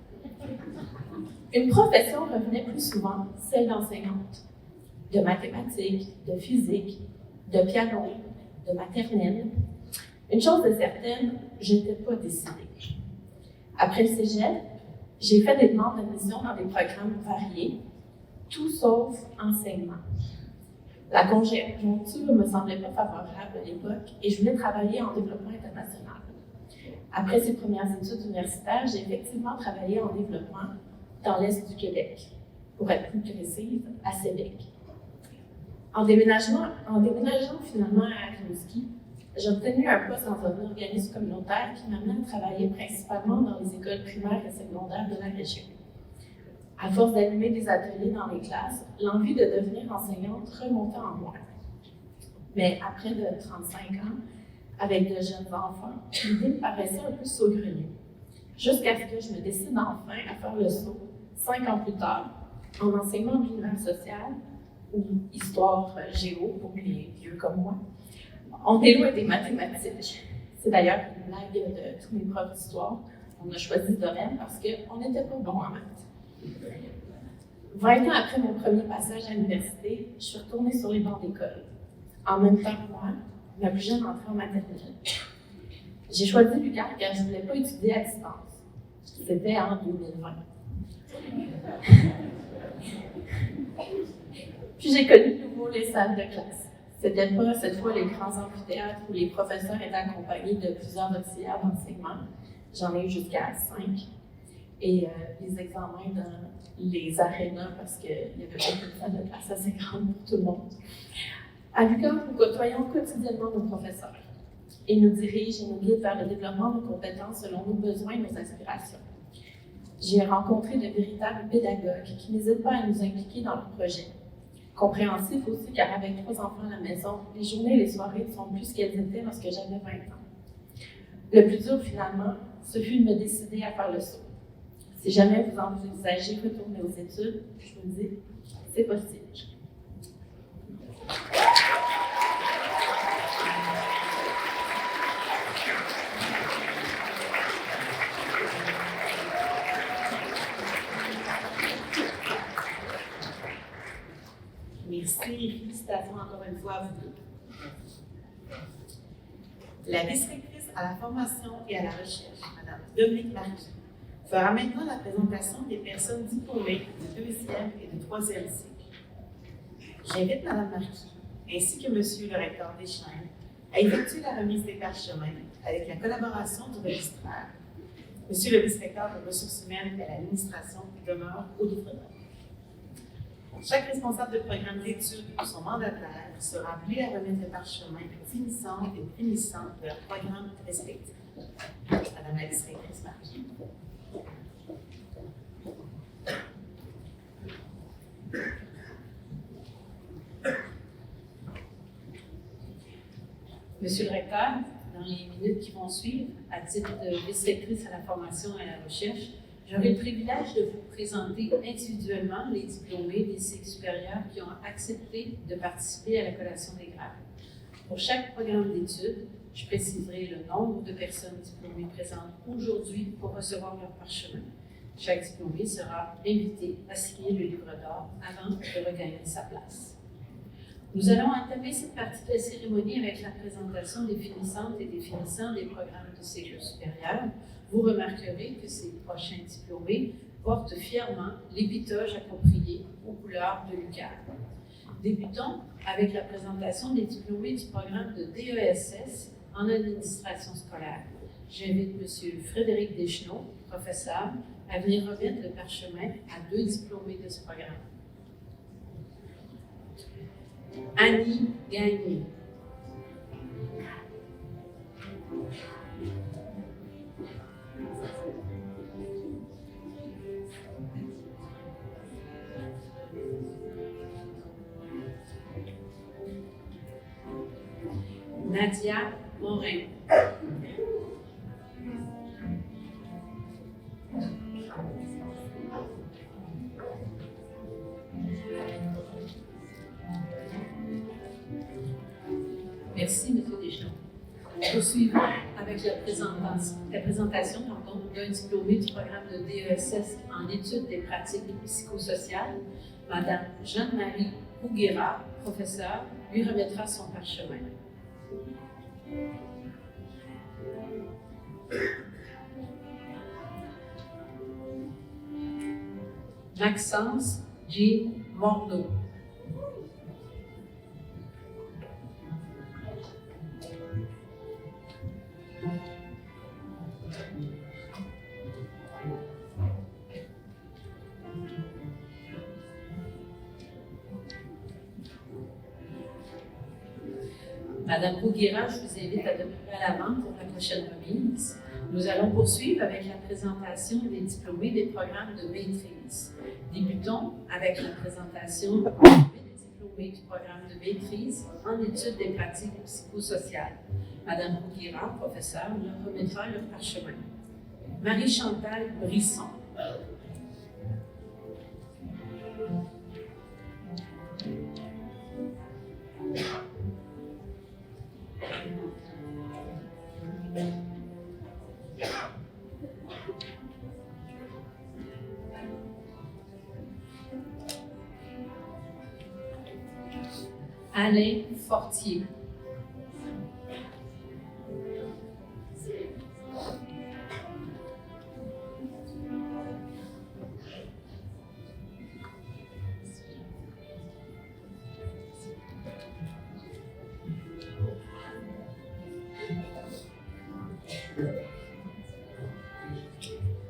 Une profession revenait plus souvent, celle d'enseignante. De mathématiques, de physique, de piano, de maternelle. Une chose est certaine, je n'étais pas décidée. Après le cégep, j'ai fait des demandes d'admission dans des programmes variés, tout sauf enseignement. La conjoncture ne me semblait pas favorable à l'époque et je voulais travailler en développement international. Après ces premières études universitaires, j'ai effectivement travaillé en développement dans l'Est du Québec, pour être plus précise, à Sébec. En déménageant finalement à Rimouski, j'ai obtenu un poste dans un organisme communautaire qui m'amenait à travailler principalement dans les écoles primaires et secondaires de la région. À force d'animer des ateliers dans les classes, l'envie de devenir enseignante remontait en moi. Mais après de 35 ans, avec de jeunes enfants, l'idée me paraissait un peu saugrenue. Jusqu'à ce que je me décide enfin à faire le saut, 5 ans plus tard, en enseignement de l'univers social, ou histoire géo pour les vieux comme moi. On est loin des mathématiques. C'est d'ailleurs une blague de tous mes profs d'histoire. On a choisi ce domaine parce qu'on n'était pas bon en maths. 20 ans après mon premier passage à l'université, je suis retournée sur les bancs d'école. En même temps que moi, ma plus jeune entrée en maternelle. J'ai choisi l'UQAM car je ne voulais pas étudier à distance. C'était en 2020. Puis j'ai connu de nouveau les salles de classe. C'était pas cette fois les grands amphithéâtres où les professeurs étaient accompagnés de plusieurs auxiliaires d'enseignement. J'en ai eu jusqu'à 5. Et les examens dans les arénas parce qu'il y avait pas de salles de classe assez grandes pour tout le monde. À l'UQAM, nous côtoyons quotidiennement nos professeurs. Ils nous dirigent et nous guident vers le développement de compétences selon nos besoins et nos aspirations. J'ai rencontré de véritables pédagogues qui n'hésitent pas à nous impliquer dans leurs projets. Compréhensif aussi, car avec 3 enfants à la maison, les journées et les soirées ne sont plus ce qu'elles étaient lorsque j'avais 20 ans. Le plus dur, finalement, ce fut de me décider à faire le saut. Si jamais vous envisagez retourner aux études, je vous dis, c'est possible. Merci et félicitations encore une fois à vous deux. La vice-rectrice à la formation et à la recherche, Mme Dominique Marquis, fera maintenant la présentation des personnes diplômées de 2e et de 3e cycle. J'invite Mme Marquis, ainsi que M. le recteur Deschaines, à effectuer la remise des parchemins avec la collaboration du registraire. M. le vice-recteur des ressources humaines et à l'administration demeure au livre d'or. Chaque responsable de programme d'études ou son mandataire sera appelé à remettre le parchemin aux finissants et aux finissants de leur programme respectif. Madame la vice-rectrice Marquis. Monsieur le recteur, dans les minutes qui vont suivre, à titre de vice-rectrice à la formation et à la recherche, j'aurai le privilège de vous présenter individuellement les diplômés des cycles supérieurs qui ont accepté de participer à la collation des grades. Pour chaque programme d'études, je préciserai le nombre de personnes diplômées présentes aujourd'hui pour recevoir leur parchemin. Chaque diplômé sera invité à signer le livre d'or avant de regagner sa place. Nous allons entamer cette partie de la cérémonie avec la présentation des finissantes et des finissants des programmes de cycle supérieur. Vous remarquerez que ces prochains diplômés portent fièrement l'épitoge approprié aux couleurs de l'UQAM. Débutons avec la présentation des diplômés du programme de DESS en administration scolaire. J'invite M. Frédéric Deschenaux, professeur, à venir remettre le parchemin à 2 diplômés de ce programme. Annie Gagné. Nadia Morin. Merci, M. Deschenaux. Poursuivons avec la présentation d'un diplômé du programme de DESS en études des pratiques psychosociales. Madame Jeanne-Marie Houguera, professeure, lui remettra son parchemin. Maxence Jean Morneau. Madame Houguera, je vous invite à demeurer à l'avant pour la prochaine remise. Nous allons poursuivre avec la présentation des diplômés des programmes de maîtrise. Débutons avec la présentation des diplômés du programme de maîtrise en études des pratiques psychosociales. Madame Houguera, professeure, leur remettra leur parchemin. Marie-Chantal Brisson. Alain Fortier.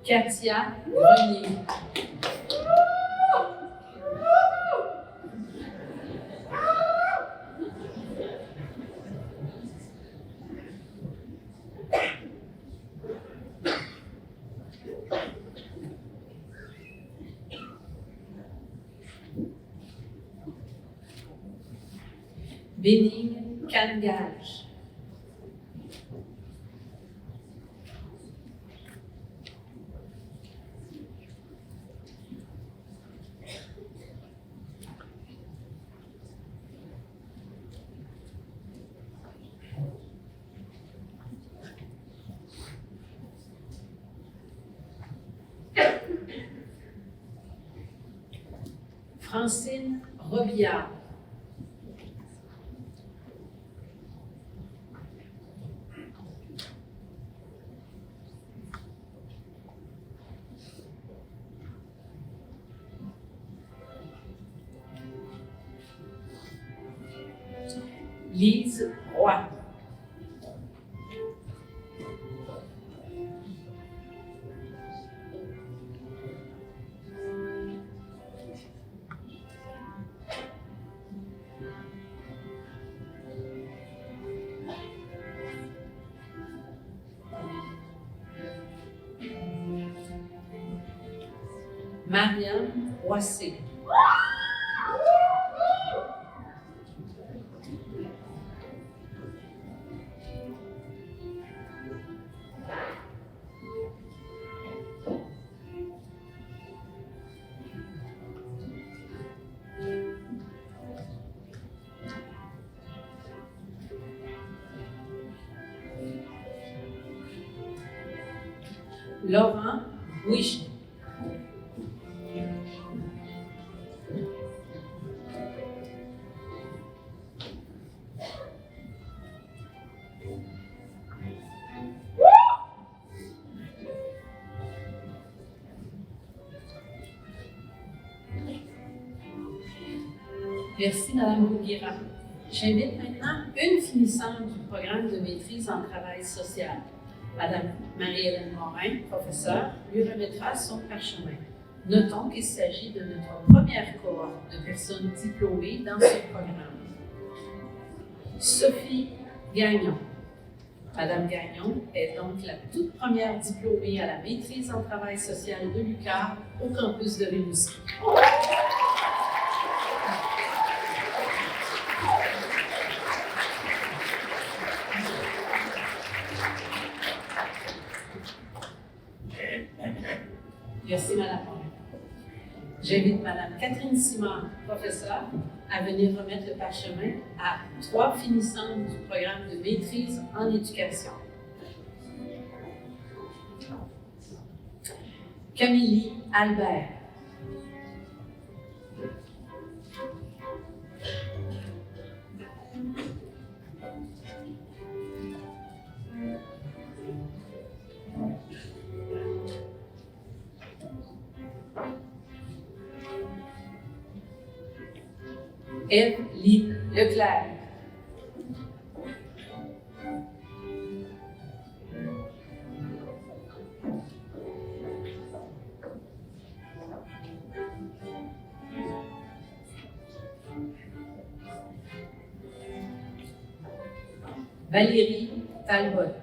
Katia Grenier. Bénigne Cangage. Francine Robillard. Lise Roy. Marianne Roissé. Laurent Bouiche. Merci, Madame Houguera. J'invite maintenant une finissante du programme de maîtrise en travail social. Madame Marie-Hélène Morin, professeure, lui remettra son parchemin. Notons qu'il s'agit de notre première cohorte de personnes diplômées dans ce programme. Sophie Gagnon. Madame Gagnon est donc la toute première diplômée à la maîtrise en travail social de l'UQAM au campus de Rimouski. Merci, Madame Morin. J'invite Madame Catherine Simard, professeure, à venir remettre le parchemin à 3 finissantes du programme de maîtrise en éducation. Camille Albert. Eve-Lie Leclerc. Valérie Talbot.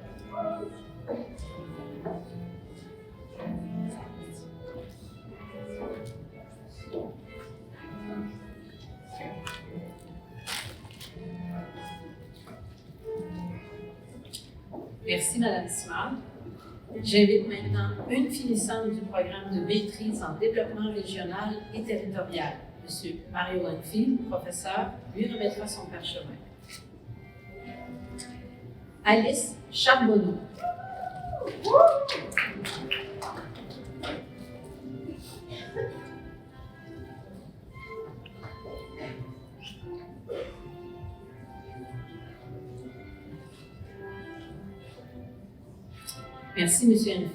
Merci, Madame Simard. J'invite maintenant une finissante du programme de maîtrise en développement régional et territorial. M. Mario Enfield, professeur, lui remettra son parchemin. Alice Charbonneau. Merci, M. Enfield.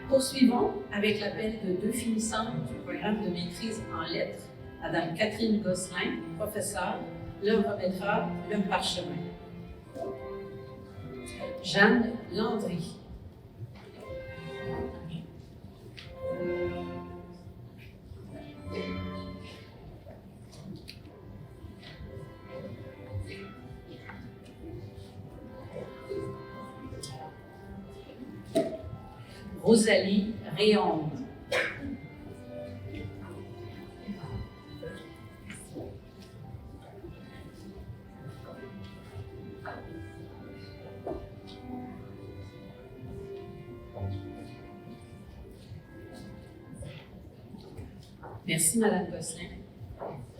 Poursuivons avec l'appel de 2 finissantes du programme de maîtrise en lettres. Madame Catherine Gosselin, professeure, leur remettra le parchemin. Jeanne Landry. Rosalie Réonde. Merci, Madame Gosselin.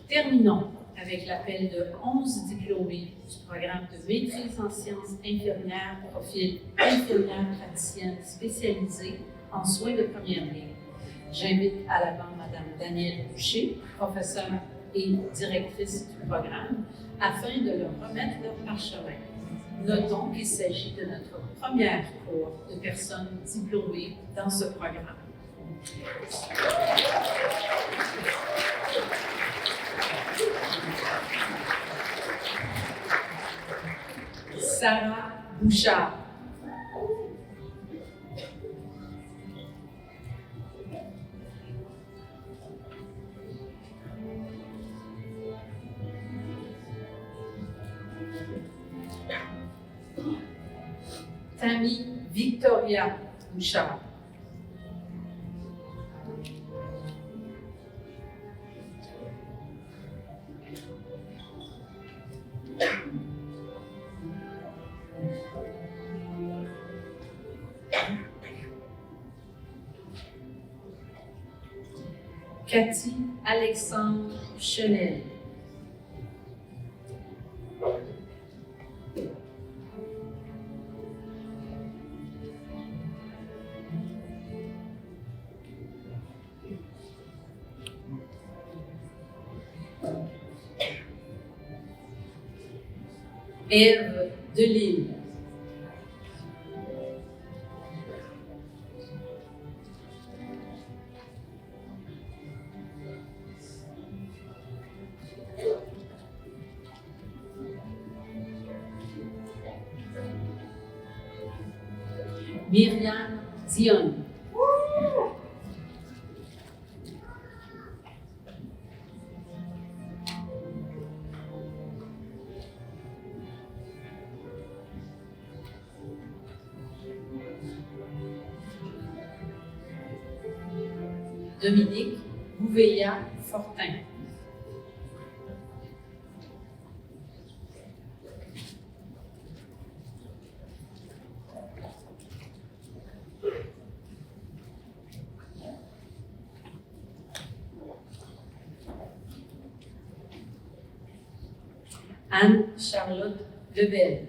Terminons avec l'appel de 11 diplômés du programme de maîtrise en sciences infirmières, profil infirmière praticienne spécialisée en soins de première ligne. J'invite à l'avant Madame Danielle Boucher, professeure et directrice du programme, afin de leur remettre leur parchemin. Notons qu'il s'agit de notre première cohorte de personnes diplômées dans ce programme. Sarah Bouchard. Tammy Victoria Bouchard. Cathy Alexandre Chenel. Ève Delille. Myriam Dion. Dominique Gouveia-Fortin. Anne-Charlotte Lebel.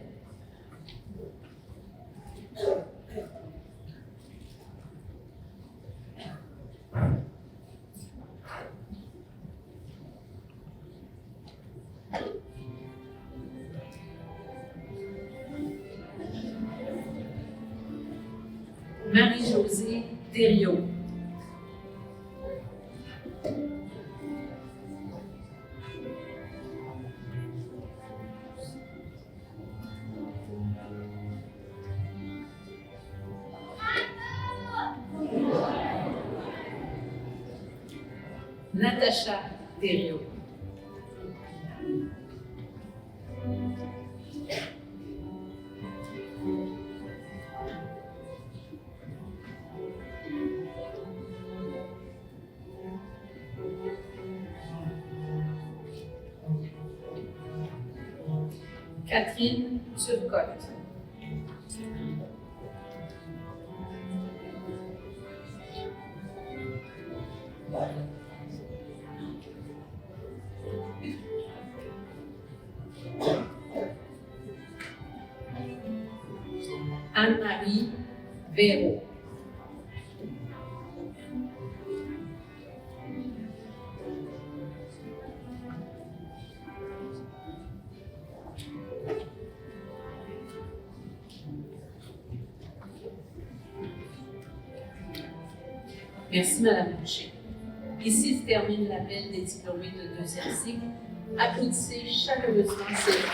Marie-Josée Thériault. Natacha Thériault. Catherine Turcotte. Anne-Marie Véraud. Merci, Madame Boucher. Ici se termine l'appel des diplômés de deuxième cycle. Applaudissez chaleureusement ces élèves.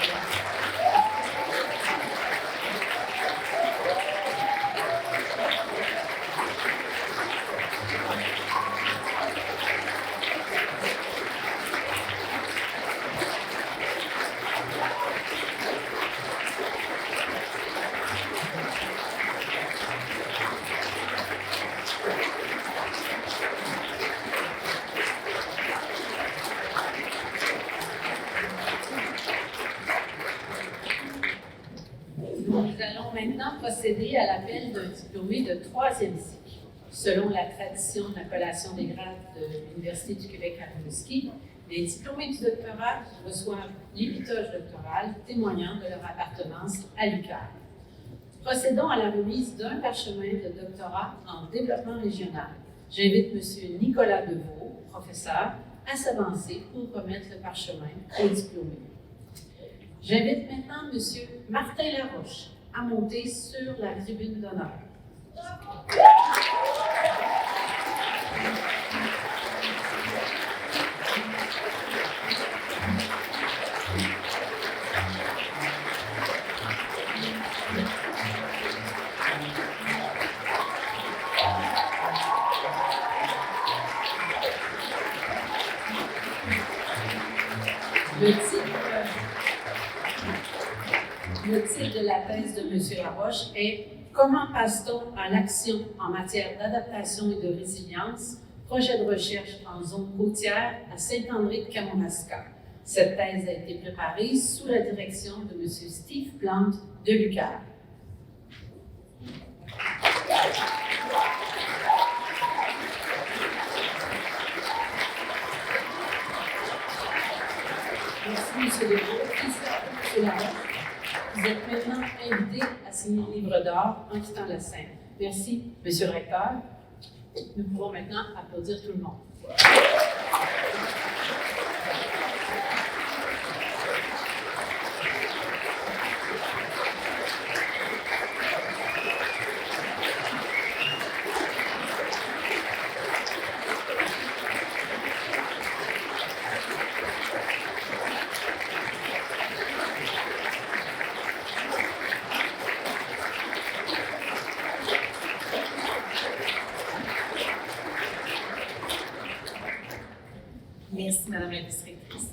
Nous allons maintenant procéder à l'appel d'un diplômé de troisième cycle. Selon la tradition de la collation des grades de l'Université du Québec à Rimouski, les diplômés du doctorat reçoivent l'épitoge doctorale témoignant de leur appartenance à l'UQAM. Procédons à la remise d'un parchemin de doctorat en développement régional. J'invite M. Nicolas Deveau, professeur, à s'avancer pour remettre le parchemin aux diplômés. J'invite maintenant M. Martin Laroche à monter sur la tribune d'honneur. Le titre de la thèse de M. Laroche est « Comment passe-t-on à l'action en matière d'adaptation et de résilience? Projet de recherche en zone côtière à Saint-André-de-Kamouraska ». Cette thèse a été préparée sous la direction de M. Steve Plante de l'UQAM. Merci, M. Deveau. M. Laroche. Vous êtes maintenant invité à signer le livre d'or en quittant la scène. Merci, M. le recteur. Nous pouvons maintenant applaudir tout le monde. Merci, Madame la directrice.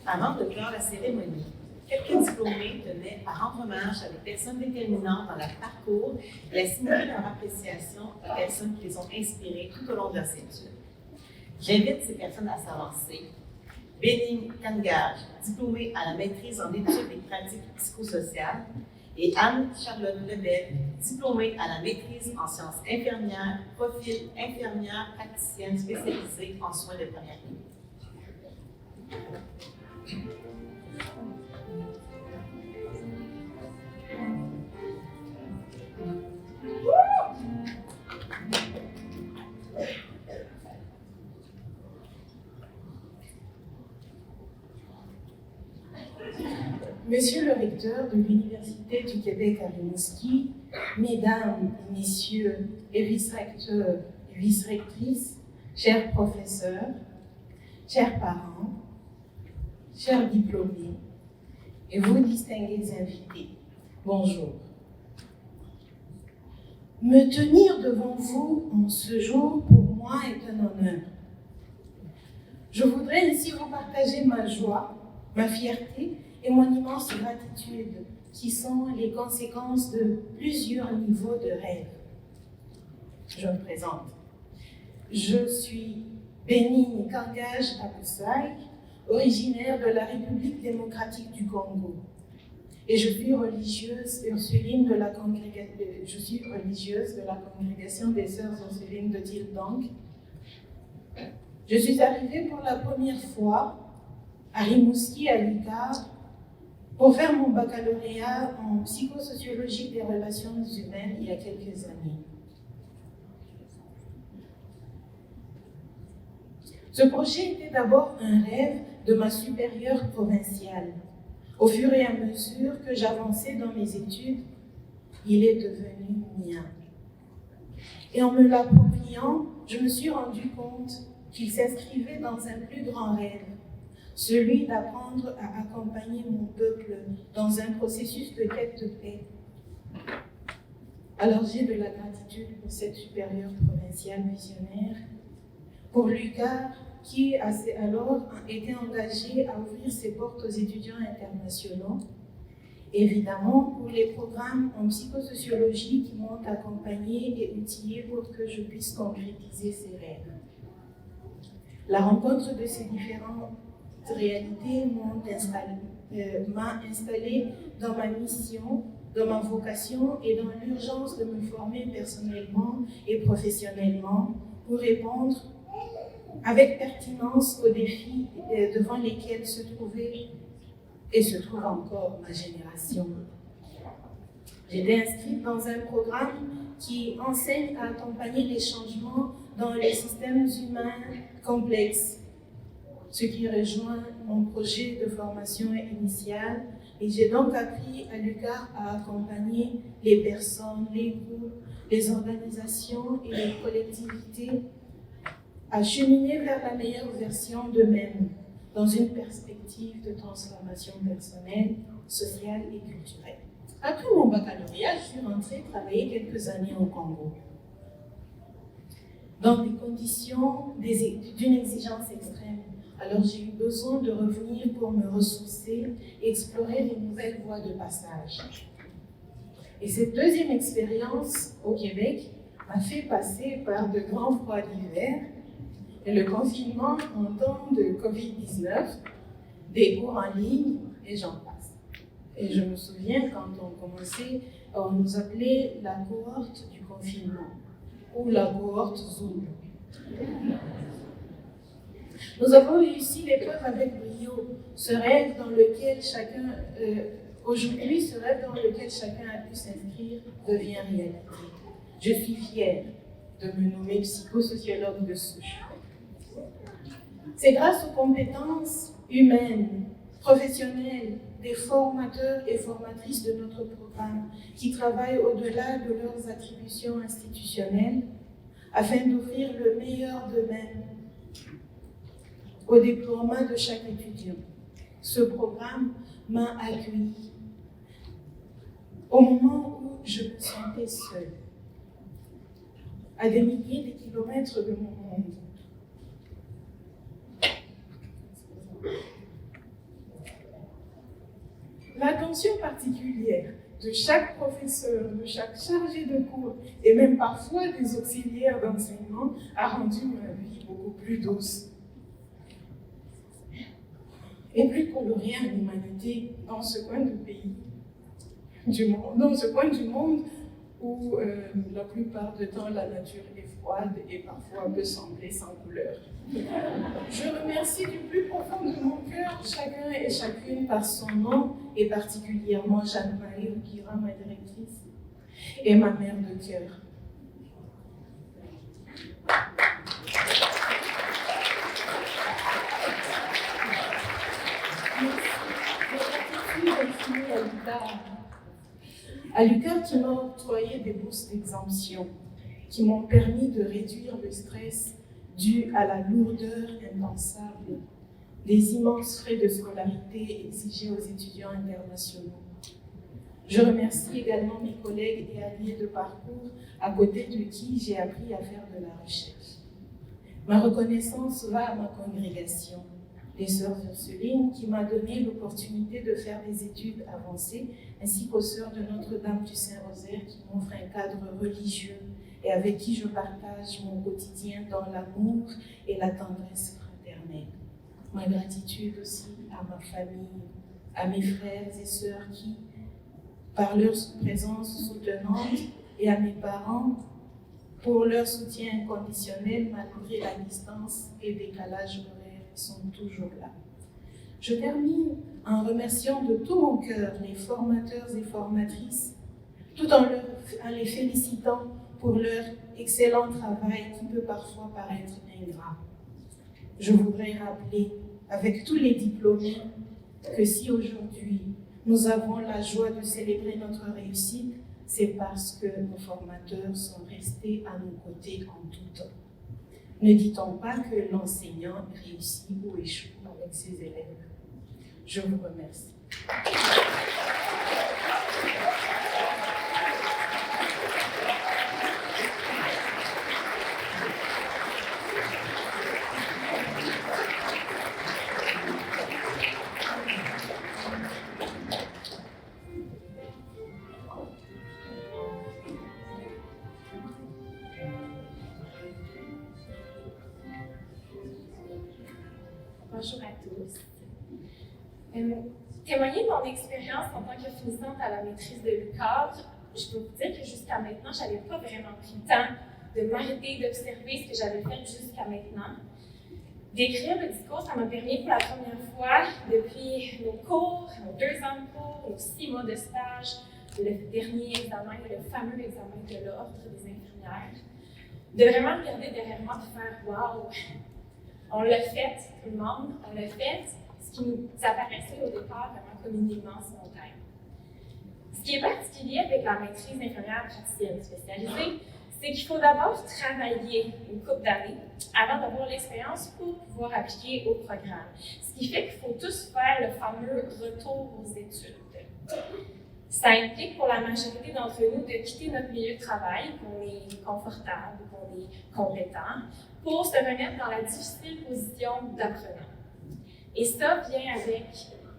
Avant de clore la cérémonie, quelques diplômés tenaient à rendre hommage à des personnes déterminantes dans leur parcours et à signifier leur appréciation aux personnes qui les ont inspirées tout au long de leurs études. J'invite ces personnes à s'avancer. Bénigne Kangage, diplômée à la maîtrise en études et pratiques psychosociales, et Anne-Charlotte Lebel, diplômée à la maîtrise en sciences infirmières, profil infirmière praticienne spécialisée en soins de première ligne. Monsieur le recteur de l'Université du Québec à Rimouski, Mesdames et Messieurs les vice-recteurs et vice-rectrices, chers professeurs, chers parents, chers diplômés et vous distingués invités, bonjour. Me tenir devant vous en ce jour, pour moi, est un honneur. Je voudrais ainsi vous partager ma joie, ma fierté et mon immense gratitude, qui sont les conséquences de plusieurs niveaux de rêve. Je me présente. Je suis Bénigne Kangage Aboussai, originaire de la République démocratique du Congo. Et je suis religieuse ursuline de la congrégation des Sœurs Ursulines de Tildang. Je suis arrivée pour la première fois à Rimouski, à l'UQAR, pour faire mon baccalauréat en psychosociologie des relations humaines il y a quelques années. Ce projet était d'abord un rêve de ma supérieure provinciale. Au fur et à mesure que j'avançais dans mes études, il est devenu mien. Et en me l'appropriant, je me suis rendu compte qu'il s'inscrivait dans un plus grand rêve, celui d'apprendre à accompagner mon peuple dans un processus de quête de paix. Alors j'ai de la gratitude pour cette supérieure provinciale visionnaire, pour l'UQAR qui alors était engagé à ouvrir ses portes aux étudiants internationaux, évidemment pour les programmes en psychosociologie qui m'ont accompagné et outillé pour que je puisse concrétiser ces rêves. La rencontre de ces différentes réalités m'a installée dans ma mission, dans ma vocation et dans l'urgence de me former personnellement et professionnellement pour répondre avec pertinence aux défis devant lesquels se trouvait et se trouve encore ma génération. J'étais inscrite dans un programme qui enseigne à accompagner les changements dans les systèmes humains complexes, ce qui rejoint mon projet de formation initiale. Et j'ai donc appris à l'UQAR à accompagner les personnes, les groupes, les organisations et les collectivités à cheminer vers la meilleure version d'eux-mêmes dans une perspective de transformation personnelle, sociale et culturelle. Après mon baccalauréat, je suis rentrée travailler quelques années au Congo, dans des conditions d'une exigence extrême. Alors j'ai eu besoin de revenir pour me ressourcer et explorer de nouvelles voies de passage. Et cette deuxième expérience au Québec m'a fait passer par de grands froids d'hiver et le confinement en temps de Covid-19, des cours en ligne et j'en passe. Et je me souviens quand on commençait, on nous appelait la cohorte du confinement ou la cohorte Zoom. Nous avons réussi l'épreuve avec brio. Ce rêve dans lequel chacun, aujourd'hui, ce rêve dans lequel chacun a pu s'inscrire devient réalité. Je suis fière de me nommer psychosociologue de souche. C'est grâce aux compétences humaines, professionnelles, des formateurs et formatrices de notre programme qui travaillent au-delà de leurs attributions institutionnelles afin d'offrir le meilleur d'eux-mêmes au déploiement de chaque étudiant. Ce programme m'a accueilli au moment où je me sentais seule. à des milliers de kilomètres de mon monde. L'attention particulière de chaque professeur, de chaque chargé de cours et même parfois des auxiliaires d'enseignement a rendu ma vie beaucoup plus douce et plus colorée en humanité dans ce coin du pays, dans ce coin du monde où la plupart du temps la nature est froide et parfois peut sembler sans couleur. Je remercie du plus profond de mon cœur chacun et chacune par son nom et particulièrement Jeanne-Marie Oukira, ma directrice, et ma mère de cœur. À l'UQAR, qui m'a octroyé des bourses d'exemption, qui m'ont permis de réduire le stress dû à la lourdeur impensable des immenses frais de scolarité exigés aux étudiants internationaux. Je remercie également mes collègues et alliés de parcours à côté de qui j'ai appris à faire de la recherche. Ma reconnaissance va à ma congrégation, les Sœurs Ursulines, qui m'a donné l'opportunité de faire des études avancées, ainsi qu'aux Sœurs de Notre-Dame du Saint-Rosaire qui m'offrent un cadre religieux et avec qui je partage mon quotidien dans l'amour et la tendresse fraternelle. Ma gratitude aussi à ma famille, à mes frères et sœurs qui, par leur présence soutenante, et à mes parents pour leur soutien inconditionnel malgré la distance et décalage horaire, ils sont toujours là. Je termine en remerciant de tout mon cœur les formateurs et formatrices, tout en les félicitant pour leur excellent travail qui peut parfois paraître ingrat. Je voudrais rappeler, avec tous les diplômés, que si aujourd'hui nous avons la joie de célébrer notre réussite, c'est parce que nos formateurs sont restés à nos côtés en tout temps. Ne dit-on pas que l'enseignant réussit ou échoue avec ses élèves? Je vous remercie. Bonjour à tous. Témoigner de mon expérience en tant que finissante à la maîtrise de l'UQAR, je peux vous dire que jusqu'à maintenant, je n'avais pas vraiment pris le temps de m'arrêter d'observer ce que j'avais fait jusqu'à maintenant. D'écrire le discours, ça m'a permis pour la première fois, depuis nos cours, nos 2 ans de cours, nos 6 mois de stage, le dernier examen, le fameux examen de l'ordre des infirmières, de vraiment regarder derrière moi et faire « wow ». On l'a fait, tout le monde, on l'a fait, ce qui nous apparaissait au départ vraiment comme une immense montagne. Ce qui est particulier avec la maîtrise d'infirmière praticienne spécialisée, c'est qu'il faut d'abord travailler une couple d'années avant d'avoir l'expérience pour pouvoir appliquer au programme. Ce qui fait qu'il faut tous faire le fameux retour aux études. Ça implique pour la majorité d'entre nous de quitter notre milieu de travail, qu'on est confortable, qu'on est compétent, pour se remettre dans la difficile position d'apprenant. Et ça vient avec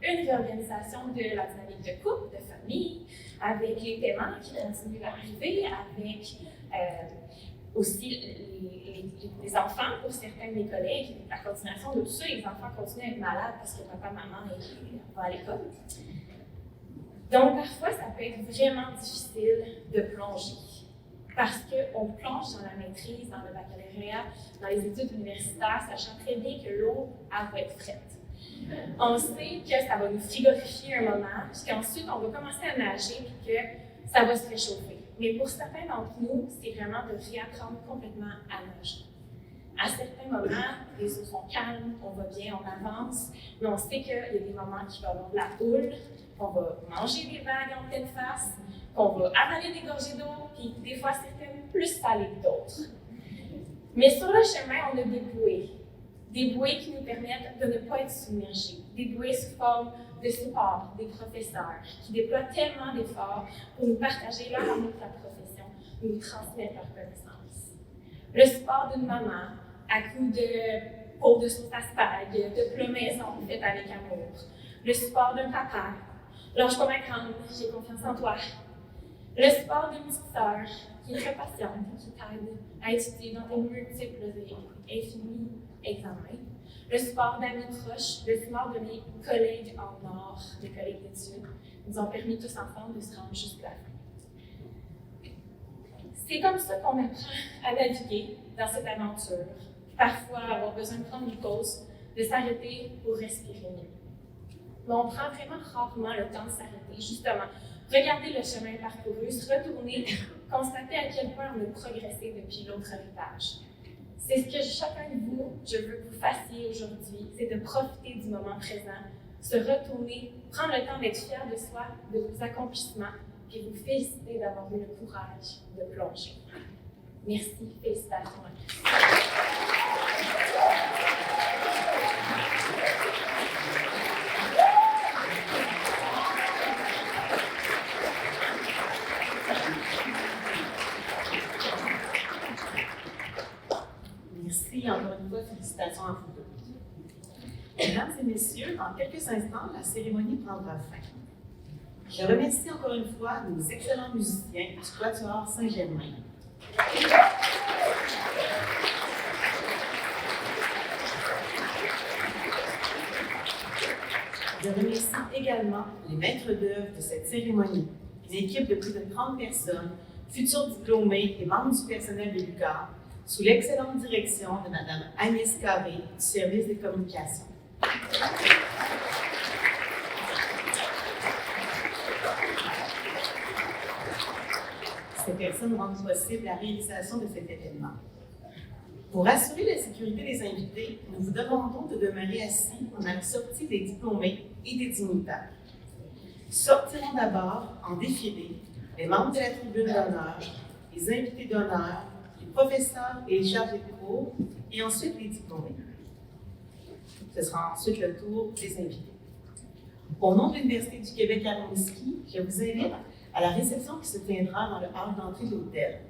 une réorganisation de la dynamique de couple, de famille, avec les paiements qui continuent à arriver, avec aussi les enfants pour certains de mes collègues, la continuation de tout ça, les enfants continuent à être malades parce que papa, maman va à l'école. Donc parfois, ça peut être vraiment difficile de plonger. Parce qu'on plonge dans la maîtrise, dans le baccalauréat, dans les études universitaires, sachant très bien que l'eau, elle va être frette. On sait que ça va nous frigorifier un moment, puis qu'ensuite, on va commencer à nager, puis que ça va se réchauffer. Mais pour certains d'entre nous, c'est vraiment de réapprendre complètement à nager. À certains moments, les eaux sont calmes, on va bien, on avance, mais on sait qu'il y a des moments qui vont avoir de la houle, qu'on va manger des vagues en pleine face, qu'on va avaler des gorgées d'eau, puis des fois certaines plus salées que d'autres. Mais sur le chemin, on a des bouées qui nous permettent de ne pas être submergés, des bouées sous forme de support, des professeurs qui déploient tellement d'efforts pour nous partager leur amour de la profession, nous transmettre leurs connaissances. Le support d'une maman à coups de pot de sauce à spag, de plats maison faits avec amour. Le support d'un papa. Lâche pas ma grande, j'ai confiance en toi. Le support d'une petite sœur qui est très patiente et qui t'aide à étudier dans tes multiples et infinis examens. Le support d'amis proches, le support de mes collègues en or, mes collègues d'études, nous ont permis tous ensemble de se rendre jusqu'à la fin. C'est comme ça qu'on apprend à naviguer dans cette aventure. Parfois, avoir besoin de prendre une pause, de s'arrêter pour respirer mieux. Mais on prend vraiment rarement le temps de s'arrêter, justement, regarder le chemin parcouru, se retourner, constater à quel point on a progressé depuis l'autre étage. C'est ce que chacun de vous, je veux que vous fassiez aujourd'hui, c'est de profiter du moment présent, se retourner, prendre le temps d'être fier de soi, de vos accomplissements, et vous féliciter d'avoir eu le courage de plonger. Merci, félicitations. Merci, encore une fois, félicitations à vous deux. Mesdames et messieurs, dans quelques instants, la cérémonie prendra fin. Je remercie encore une fois nos excellents musiciens du Quatuor Saint-Germain. Je remercie également les maîtres d'œuvre de cette cérémonie, une équipe de plus de 30 personnes, futurs diplômés et membres du personnel de l'UQAM, sous l'excellente direction de Mme Agnès Carré du service des communications. Ces personnes rendent possible la réalisation de cet événement. Pour assurer la sécurité des invités, nous vous demandons de demeurer assis pendant la sortie des diplômés et des dignitaires. Sortiront d'abord en défilé les membres de la tribune d'honneur, les invités d'honneur, les professeurs et les chargés de cours, et ensuite les diplômés. Ce sera ensuite le tour des invités. Au nom de l'Université du Québec à Rimouski, je vous invite à la réception qui se tiendra dans le hall d'entrée de l'hôtel.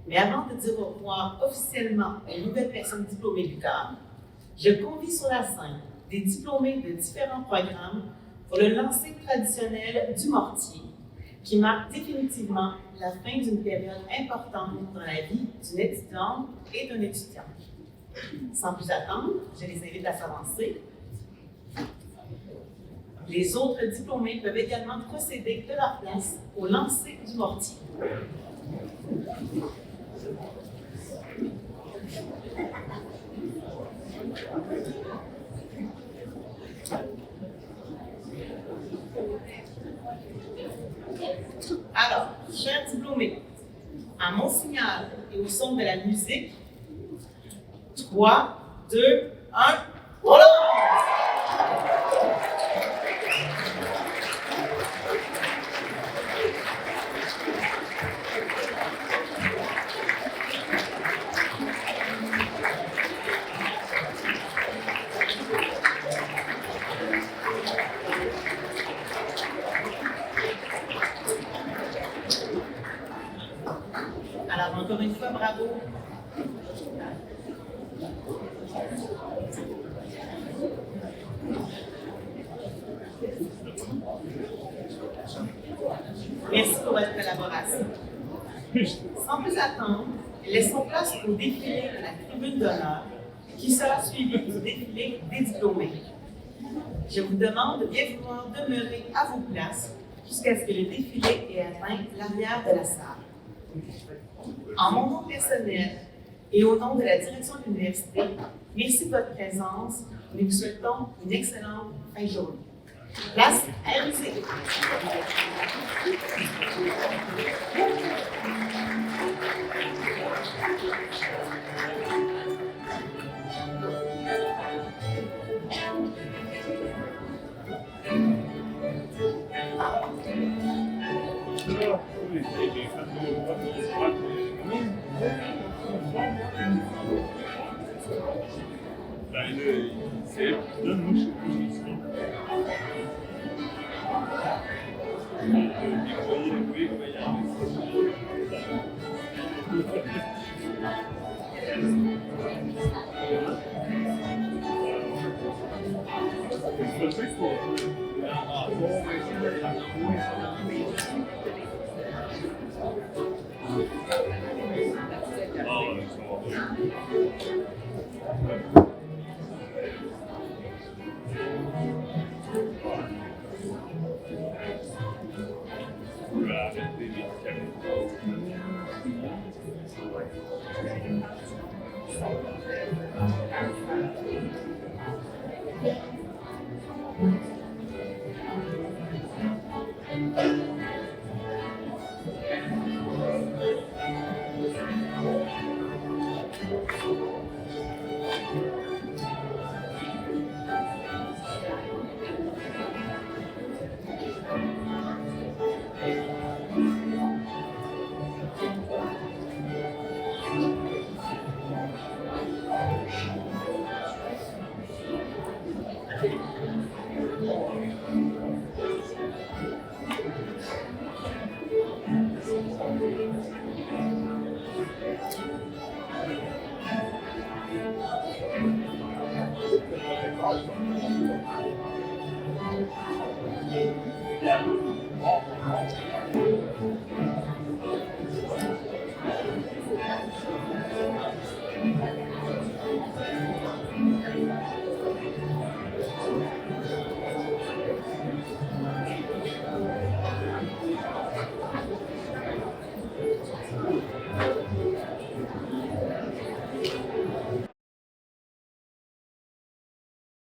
Mais avant de dire au revoir officiellement aux nouvelles personnes diplômées du CAM, je convie sur la scène des diplômés de différents programmes pour le lancer traditionnel du mortier, qui marque définitivement la fin d'une période importante dans la vie d'une étudiante et d'un étudiant. Sans plus attendre, je les invite à s'avancer. Les autres diplômés peuvent également procéder de leur place au lancer du mortier. Alors, chers diplômés, à mon signal et au son de la musique, 3, 2, 1, voilà! Alors, encore une fois, bravo. Merci pour votre collaboration. Sans plus attendre, laissons place au défilé de la tribune d'honneur qui sera suivi du défilé des diplômés. Je vous demande de bien vouloir demeurer à vos places jusqu'à ce que le défilé ait atteint l'arrière de la salle. En mon nom personnel et au nom de la direction de l'université, merci de votre présence et nous vous souhaitons une excellente fin de journée. Place à la musique. Yeah.